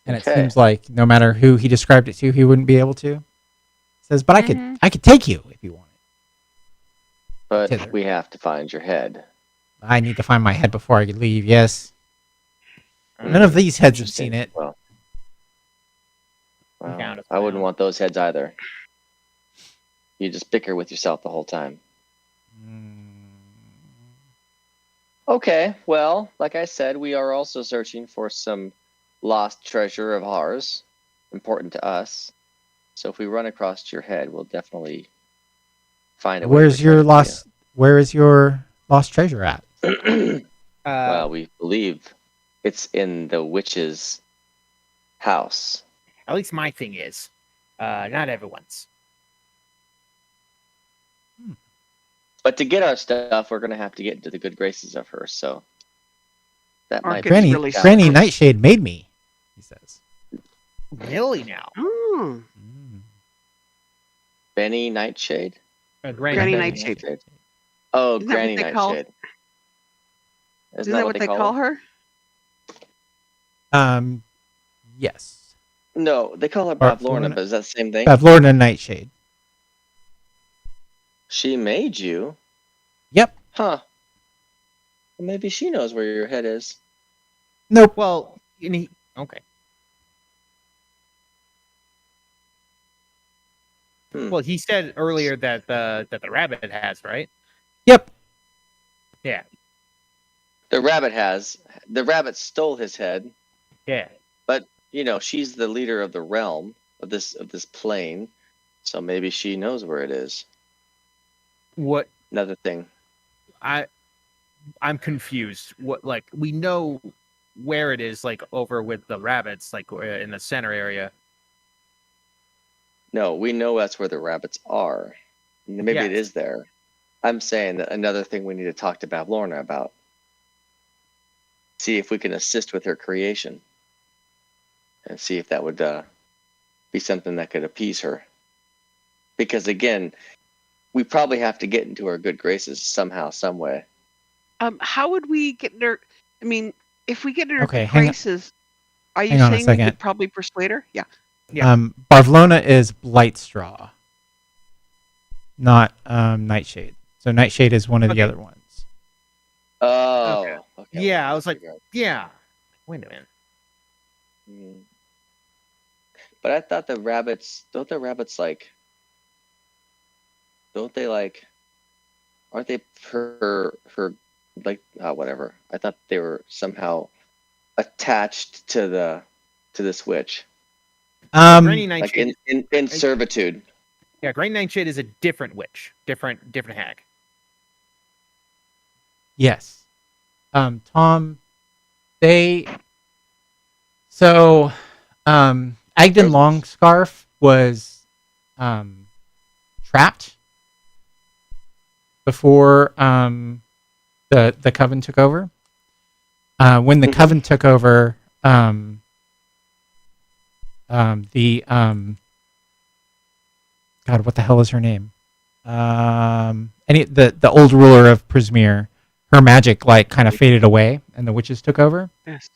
And Okay. it seems like no matter who he described it to, he wouldn't be able to. He says, but Mhm. I could take you if you want. but Hither. we have to find your head. I need to find my head before I could leave. Yes. None of these heads have seen it. Well, Down to I wouldn't down. want those heads either. You just bicker with yourself the whole time. Okay, well, like I said, we are also searching for some lost treasure of ours, important to us. So if we run across your head, we'll definitely find a way. Where is your lost treasure at? Well, we believe it's in the witch's house. At least my thing is. Not everyone's. But to get our stuff, we're going to have to get into the good graces of her. So that Or might get be It's Granny, really Granny simple. Nightshade made me, he says. Really now? Oh, Benny Nightshade. Granny Nightshade. Oh, Isn't that Granny what they call- Nightshade. isn't that what they call her? Yes. No, they call her Bavlorna. Bavlorna, but is that the same thing? Bavlorna Nightshade. She made you? Yep. Huh. Well, maybe she knows where your head is. Nope. Well, okay. Well, he said earlier that the rabbit has, right? Yep. Yeah. The rabbit stole his head, Yeah. but she's the leader of the realm of this plane, so maybe she knows where it is. What Another thing. I'm confused. What, like, we know where it is, like over with the rabbits, like in the center area. No, we know that's where the rabbits are. Maybe it Yes. is there. I'm saying that another thing we need to talk to Bavlorna about. See if we can assist with her creation. And see if that would be something that could appease her. Because again, we probably have to get into her good graces somehow, some way. How would we get in her? I mean, if we get in her Okay, good hang on- graces, are you hang on a saying we second. could probably persuade her? Yeah. Yeah. Bavlorna is Blightstraw, not Nightshade. So Nightshade is one of the Okay. other ones. Oh. Okay. Okay. Yeah, I was like, yeah. Wait a minute. Hmm. But I thought don't the rabbits aren't they her whatever. I thought they were somehow attached to this witch. Granny Like Nightshade. in servitude. Yeah, Granny Nightshade is a different witch, different hag. Yes. Tom, Agden Longscarf was trapped before the coven took over. When the coven took over, the God, what the hell is her name? The old ruler of Prismere, her magic like kind of faded away, and the witches took over. Yes.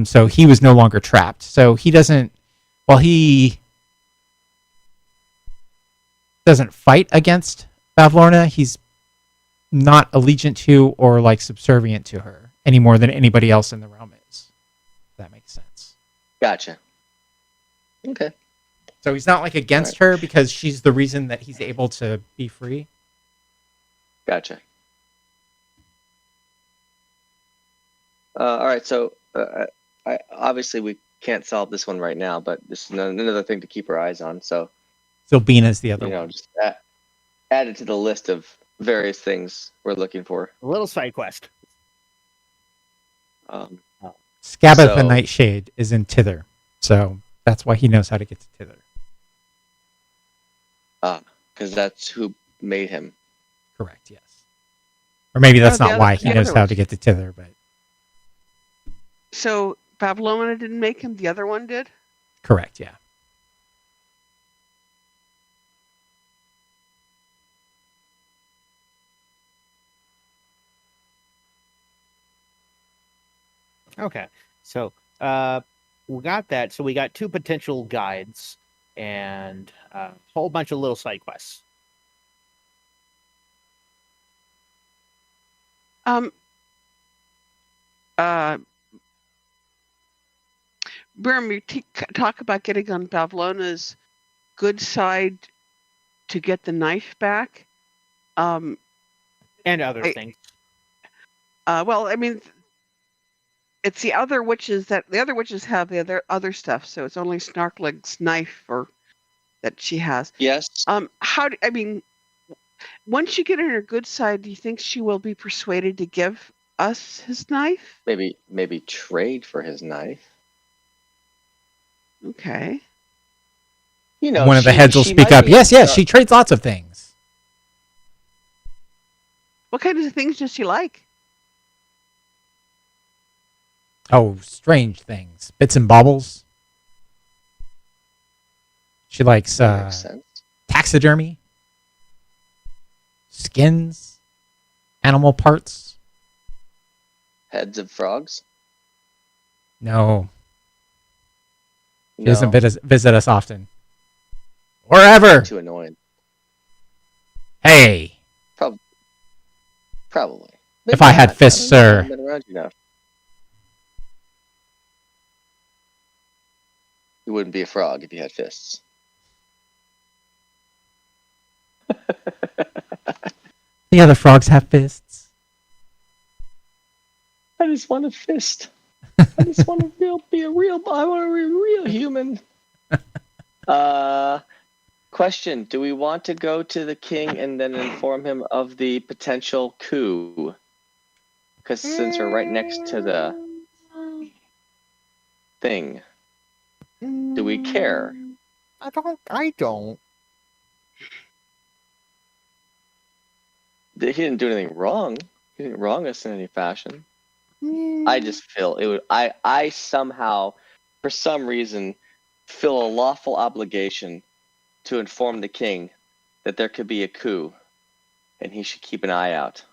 So he was no longer trapped. So he doesn't. Well, he doesn't fight against Bavlorna. He's not allegiant to or like subservient to her any more than anybody else in the realm is. If that makes sense. Gotcha. Okay. So he's not like against her because she's the reason that he's able to be free. Gotcha. All right. So obviously we can't solve this one right now, but this is another thing to keep our eyes on. So Sylvina's the other one. just add it to the list of various things we're looking for. A little side quest. Scabbeth the Nightshade is in Tither, so that's why he knows how to get to Tither. Because that's who made him. Correct, yes. Or maybe that's not the why other- he the knows other how one. to get to Tither, but So Bavlorna didn't make him. The other one did. correct, yeah. Okay, so we got that. So we got 2 potential guides and a whole bunch of little side quests. Brim, you talk about getting on Bavlorna's good side to get the knife back. And other things. Well, I mean, it's the other witches have the other stuff, so it's only Snarkleg's knife that she has. Yes. Once you get on her good side, do you think she will be persuaded to give us his knife? Maybe trade for his knife. Okay. One of the heads will speak up. Yes, she trades lots of things. What kind of things does she like? Oh, strange things. Bits and baubles. She likes taxidermy, skins, animal parts. Heads of frogs? No. She No. doesn't visit us often. Or ever. Too annoying. Hey. Probably. If I had fists, sir. I haven't been around you now. You wouldn't be a frog if you had fists. The other frogs have fists. I just want a fist. I just want to be a real human. Question: do we want to go to the king and then inform him of the potential coup? Because since we're right next to the thing, do we care? I don't. He didn't do anything wrong. He didn't wrong us in any fashion. I just feel it would. I somehow, for some reason, feel a lawful obligation to inform the king that there could be a coup, and he should keep an eye out.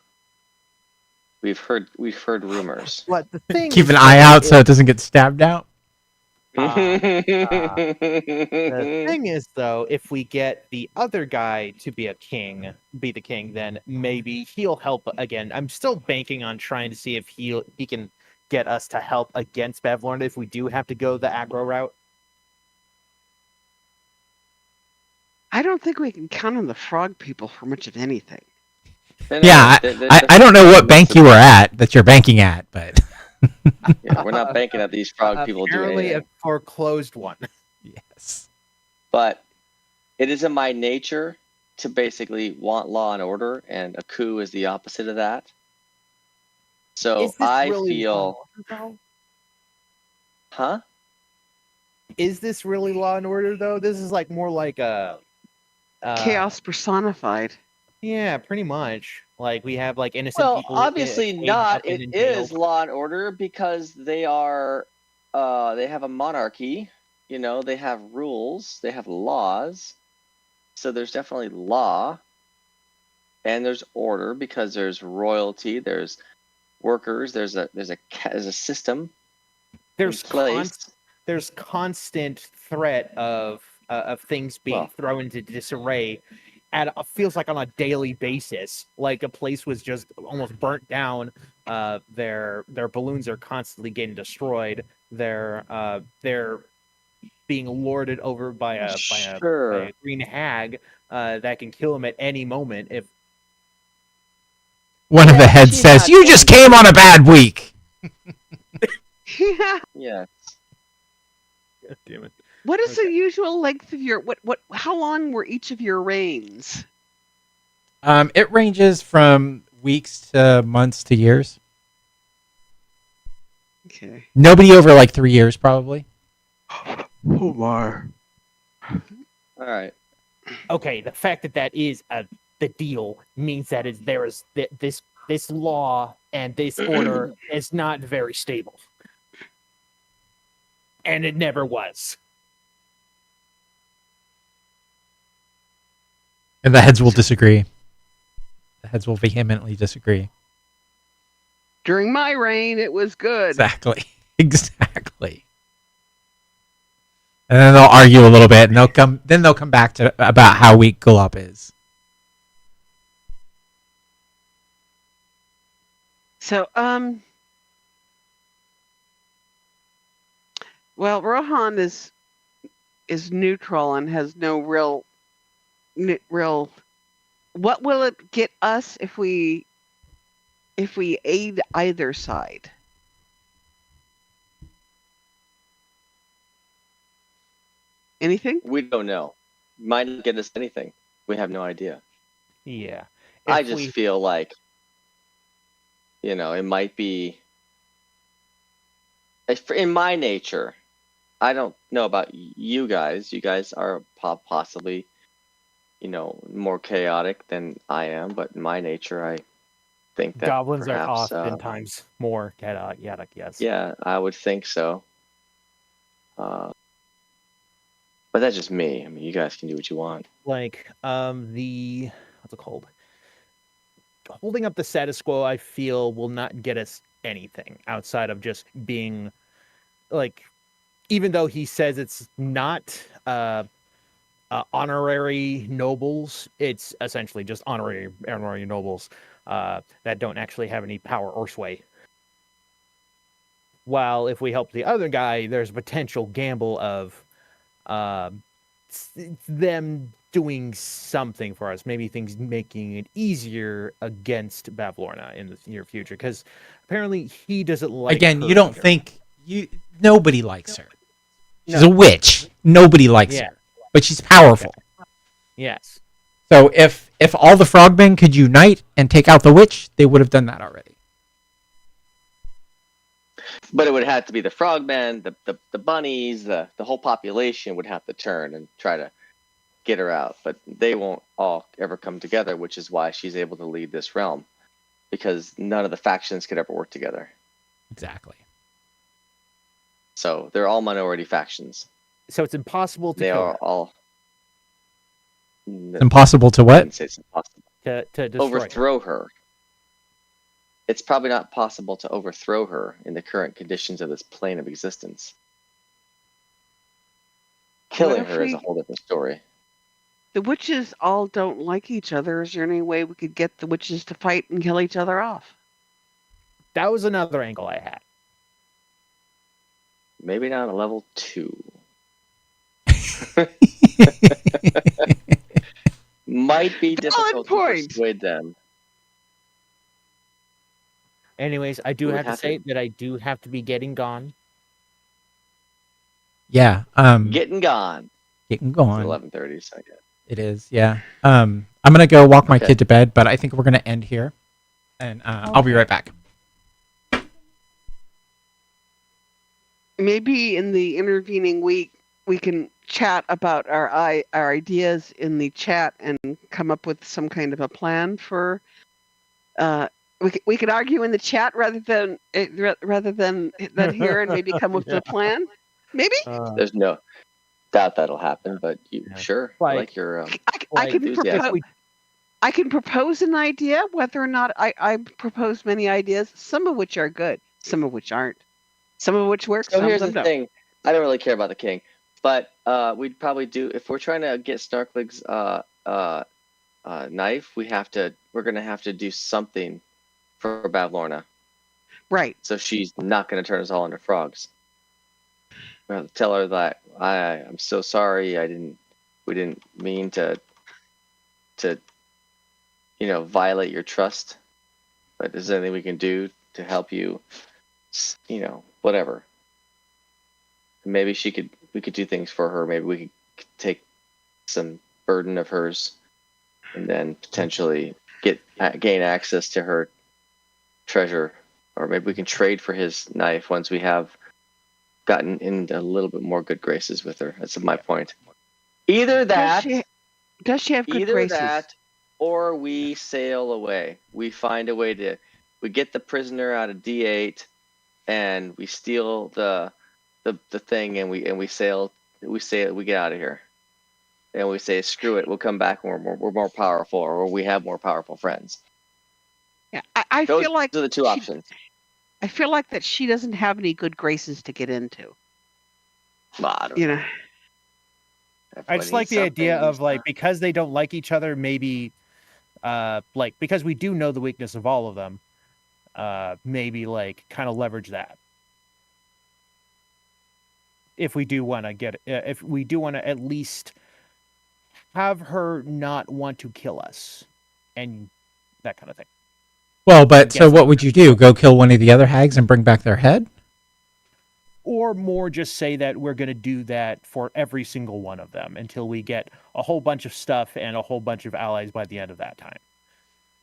We've heard rumors. What the thing? Keep an eye out so it doesn't get stabbed out. The thing is, though, if we get the other guy to be the king, then maybe he'll help again. I'm still banking on trying to see if he can get us to help against Bavlorna if we do have to go the aggro route. I don't think we can count on the frog people for much of anything. Yeah, I don't know what bank you were at that you're banking at, but yeah, we're not banking at these frog people doing Apparently anything. a foreclosed one. Yes. But it is in my nature to basically want law and order, and a coup is the opposite of that. So Is this I really feel, law and order, though? huh? Is this really law and order though? This is like more like a Chaos personified. Yeah, pretty much. Like we have like innocent people. Well, obviously chained not. up and It in is jail. law and order because they are, they have a monarchy. You know, they have rules, they have laws. So there's definitely law, and there's order because there's royalty, there's workers, there's a system. There's place. There's constant threat of things being thrown into disarray. Feels like on a daily basis. Like a place was just almost burnt down. Their balloons are constantly getting destroyed. They're being lorded over by a green hag that can kill them at any moment. If one of the heads says, "You just came on a bad week." Yeah. Yes. God damn it. What is the usual length of your how long were each of your reigns? It ranges from weeks to months to years. Okay. Nobody over like 3 years, probably. Oh my. All right. Okay, the fact that is the deal means that this law and this order is not very stable. And it never was. And the heads will disagree. The heads will vehemently disagree. During my reign, it was good. Exactly. Exactly. And then they'll argue a little bit, and they'll come back to about how weak Gulop is. So, well, Rohan is neutral and has no real. What will it get us if we aid either side? Anything? We don't know. Might not get us anything. We have no idea. Yeah. I just feel like, it might be. In my nature, I don't know about you guys. You guys are possibly, more chaotic than I am. But in my nature, I think that goblins perhaps, are oftentimes more chaotic. Yes. Yeah, I would think so. But that's just me. I mean, you guys can do what you want. Like, what's it called? Holding up the status quo, I feel, will not get us anything outside of just being, like, even though he says it's not honorary nobles, it's essentially just honorary nobles that don't actually have any power or sway. While if we help the other guy, there's a potential gamble of them doing something for us, maybe things making it easier against Bavlorna in the near future, because apparently he doesn't like. Again, her you don't either. think nobody likes her. She's a witch. Nobody likes her, but she's powerful. Yes. So if all the frogmen could unite and take out the witch, they would have done that already. But it would have to be the frogmen, the bunnies, the whole population would have to turn and try to get her out. But they won't all ever come together, which is why she's able to lead this realm. Because none of the factions could ever work together. Exactly. So they're all minority factions. So it's impossible to They kill are her. all... It's impossible to I what? didn't say it's impossible. To destroy Overthrow her. It's probably not possible to overthrow her in the current conditions of this plane of existence. Killing her is a whole different story. The witches all don't like each other. Is there any way we could get the witches to fight and kill each other off? That was another angle I had. Maybe not a level 2. Might be difficult to persuade them. Anyways, I do have to say that I do have to be getting gone. Yeah. Getting gone. Getting gone. It's 11:30, so I guess. It is, yeah. I'm gonna go walk my kid to bed, but I think we're gonna end here, and I'll be right back. Maybe in the intervening week we can chat about our ideas in the chat and come up with some kind of a plan for. We could argue in the chat rather than here, and maybe come up with a plan. Maybe there's no doubt that'll happen, but sure. I like your. enthusiasm. I can propose an idea, whether or not I propose many ideas, some of which are good, some of which aren't, some of which work, So some here's of them the don't. thing. I don't really care about the king, but we'd probably do if we're trying to get Snarklig's knife. We're gonna have to do something for Bavlorna, Right. so she's not gonna turn us all into frogs. We have to tell her that I'm so sorry. We didn't mean to violate your trust. But is there anything we can do to help you? Whatever. Maybe we could do things for her. Maybe we could take some burden of hers, and then potentially gain access to her treasure, or maybe we can trade for his knife once we have gotten into a little bit more good graces with her. That's my point. Either that, does she have good graces? Or we sail away. We find a way we get the prisoner out of D8, and we steal the thing, and we sail. We get out of here, and we say, screw it. We'll come back when we're more powerful, or we have more powerful friends. Yeah, I feel like those are the two options. I feel like that she doesn't have any good graces to get into. Well, I don't know. I just like the idea of because they don't like each other, maybe because we do know the weakness of all of them, maybe kind of leverage that. If we do want to at least have her not want to kill us and that kind of thing. Well, but so what would you do? Go kill one of the other hags and bring back their head? Or more just say that we're going to do that for every single one of them until we get a whole bunch of stuff and a whole bunch of allies by the end of that time.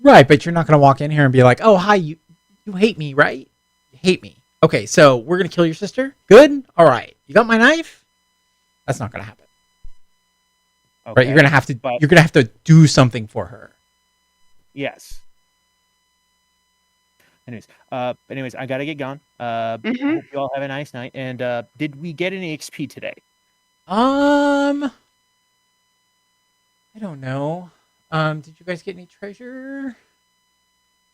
Right, but you're not going to walk in here and be like, oh, hi, you hate me, right? You hate me. Okay, so we're going to kill your sister? Good? All right. You got my knife? That's not going to happen. Okay, right, you're going to have to do something for her. Yes. Anyways, I gotta get gone. Hope you all have a nice night. And did we get any XP today? I don't know. Did you guys get any treasure?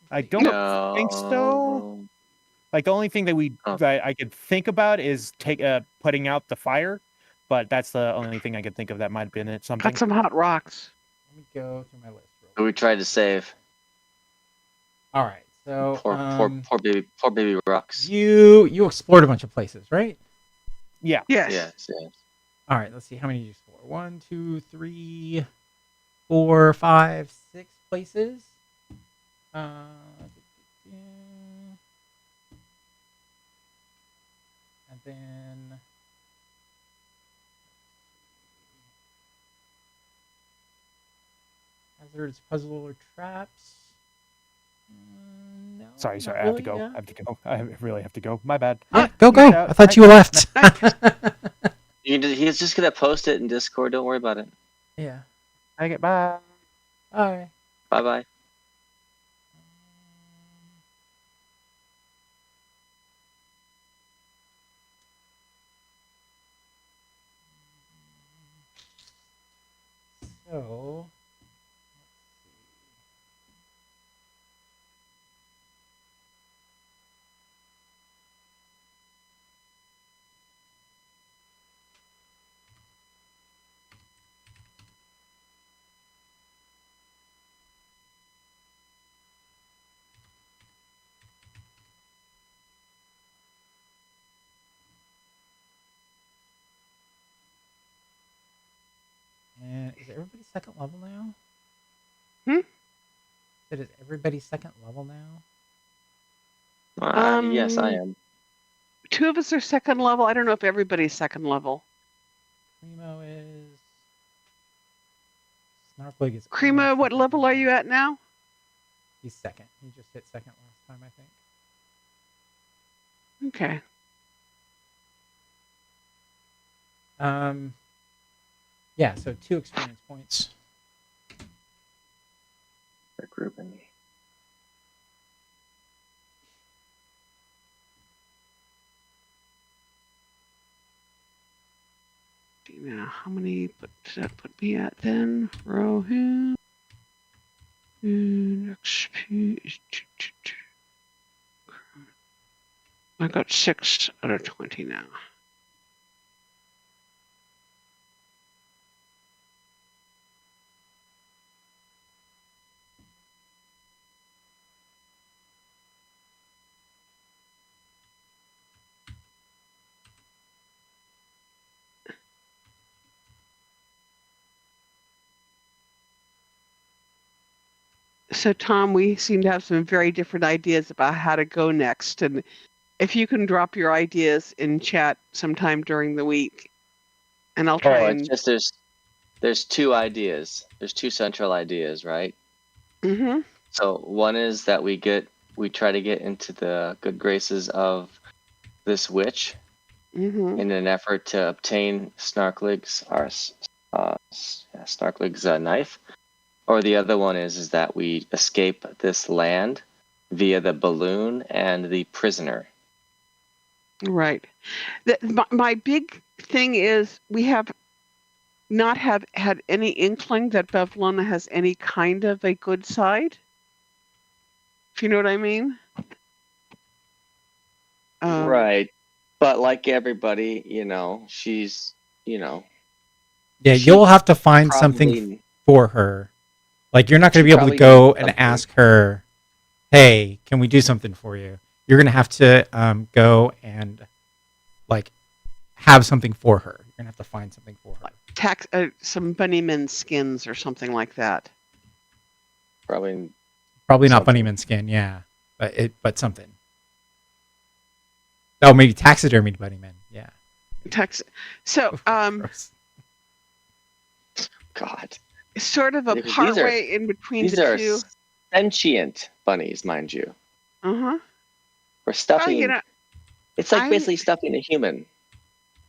I don't think so. The only thing that I could think about is putting out the fire, but that's the only thing I could think of that might have been it. Something. Got some hot rocks. Let me go through my list. Who we tried to save. All right. So poor baby rocks. You explored a bunch of places, right? Yeah. Yes. All right. Let's see. How many did you explore? 1, 2, 3, 4, 5, 6 places. And then hazards, puzzle, or traps. No, sorry. really, I have to go. Yeah. I have to go. I really have to go. My bad. Go. I thought you left. He's just gonna post it in Discord. Don't worry about it. Yeah. Okay. Bye. All right. Bye. So. And is everybody second level now? Is everybody second level now? Yes, I am. 2 of us are second level. I don't know if everybody's second level. Cremo is. Snarklig is. Cremo, what level are you at now? He's second. He just hit second last time, I think. Okay. Yeah, so 2 experience points. Grouping. Yeah. how many does that put me at then? Row here. XP is I got 6 out of 20 now. So, Tom, we seem to have some very different ideas about how to go next. And if you can drop your ideas in chat sometime during the week, and I'll try it's just there's two ideas. There's two central ideas, right? Mm-hmm. So one is that we try to get into the good graces of this witch Mm-hmm. in an effort to obtain Snarklig's knife. Or the other one is that we escape this land via the balloon and the prisoner. Right. My big thing is we have not had any inkling that Bevlona has any kind of a good side. If you know what I mean. Right. But like everybody, she's, Yeah, you'll have to find something for her. Like, you're not going to be able to go and ask her, hey, can we do something for you? You're going to have to go and, like, have something for her. You're going to have to find something for her. Some bunnyman skins or something like that. Probably not bunnyman skin, yeah. But something. Oh, maybe taxidermied bunnyman, yeah. So, God. Sort of a partway in between the two. These are sentient bunnies, mind you. Uh-huh. We're stuffing. It's like basically stuffing a human.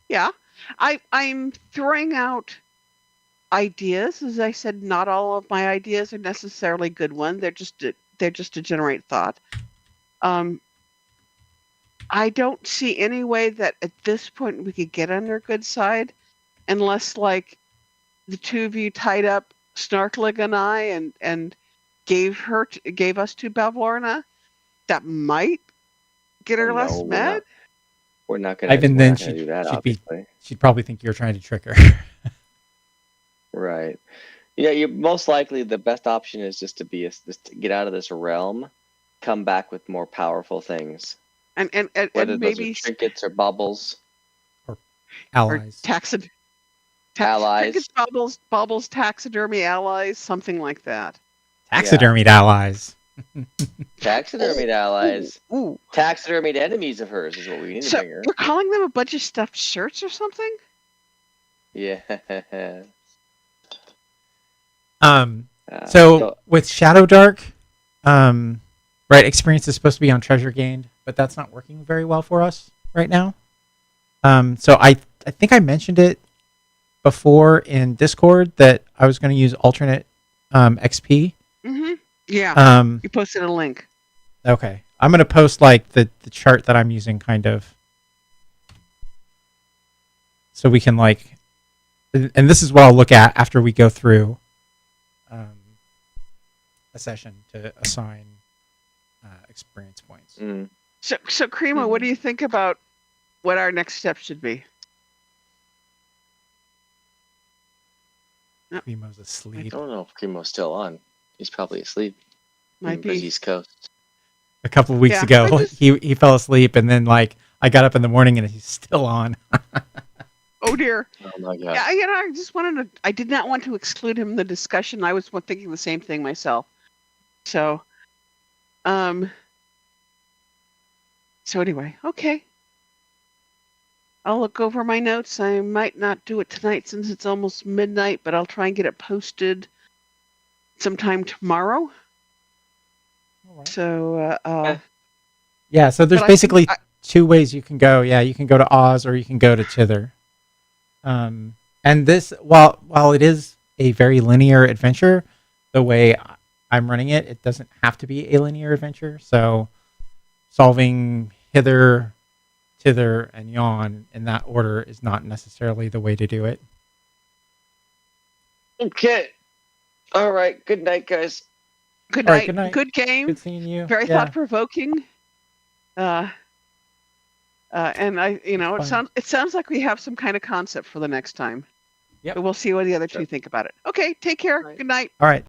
Yeah. I'm throwing out ideas. As I said, not all of my ideas are necessarily good ones. They're just to generate thought. I don't see any way that at this point we could get on their good side unless, like, the two of you tied up Snarklig and I and gave us to Bevlorna. That might get her less mad. We're not going to do that, obviously. She'd probably think you're trying to trick her. Right. Yeah, you most likely the best option is just to get out of this realm, come back with more powerful things. And whether maybe those are trinkets or bubbles. Or allies. Allies. Trinkets, bubbles, taxidermy allies, something like that. Taxidermied allies. Taxidermied allies. Ooh. Taxidermied enemies of hers is what we need to bring her. You're calling them a bunch of stuffed shirts or something? Yeah. So with Shadowdark, right, experience is supposed to be on treasure gained, but that's not working very well for us right now. So I think I mentioned it before in Discord that I was going to use alternate XP. Mm-hmm. Yeah. You posted a link. Okay. I'm going to post like the chart that I'm using kind of. So we can like, and this is what I'll look at after we go through a session to assign experience points. Mm. So Krima, what do you think about what our next step should be? Kremo's asleep. I don't know if Kremo's still on. He's probably asleep. Might be. East Coast. A couple of weeks ago, he fell asleep, and then like I got up in the morning and he's still on. Oh dear. Oh my God. Yeah, I just wanted to. I did not want to exclude him in the discussion. I was thinking the same thing myself. So anyway, okay. I'll look over my notes. I might not do it tonight since it's almost midnight, but I'll try and get it posted sometime tomorrow. All right. So, yeah, so there's basically two ways you can go. Yeah, you can go to Oz or you can go to Tither. And this, while it is a very linear adventure, the way I'm running it, it doesn't have to be a linear adventure. So solving Hither, Tither, and Yon in that order is not necessarily the way to do it. Okay. All right. Good night, guys. Good All night. right, good night. Good game. Good seeing you. Very Yeah. thought-provoking. And It's fun. it sounds like we have some kind of concept for the next time. Yep. But we'll see what the other two think about it. Okay, take care. Right. Good night. All right.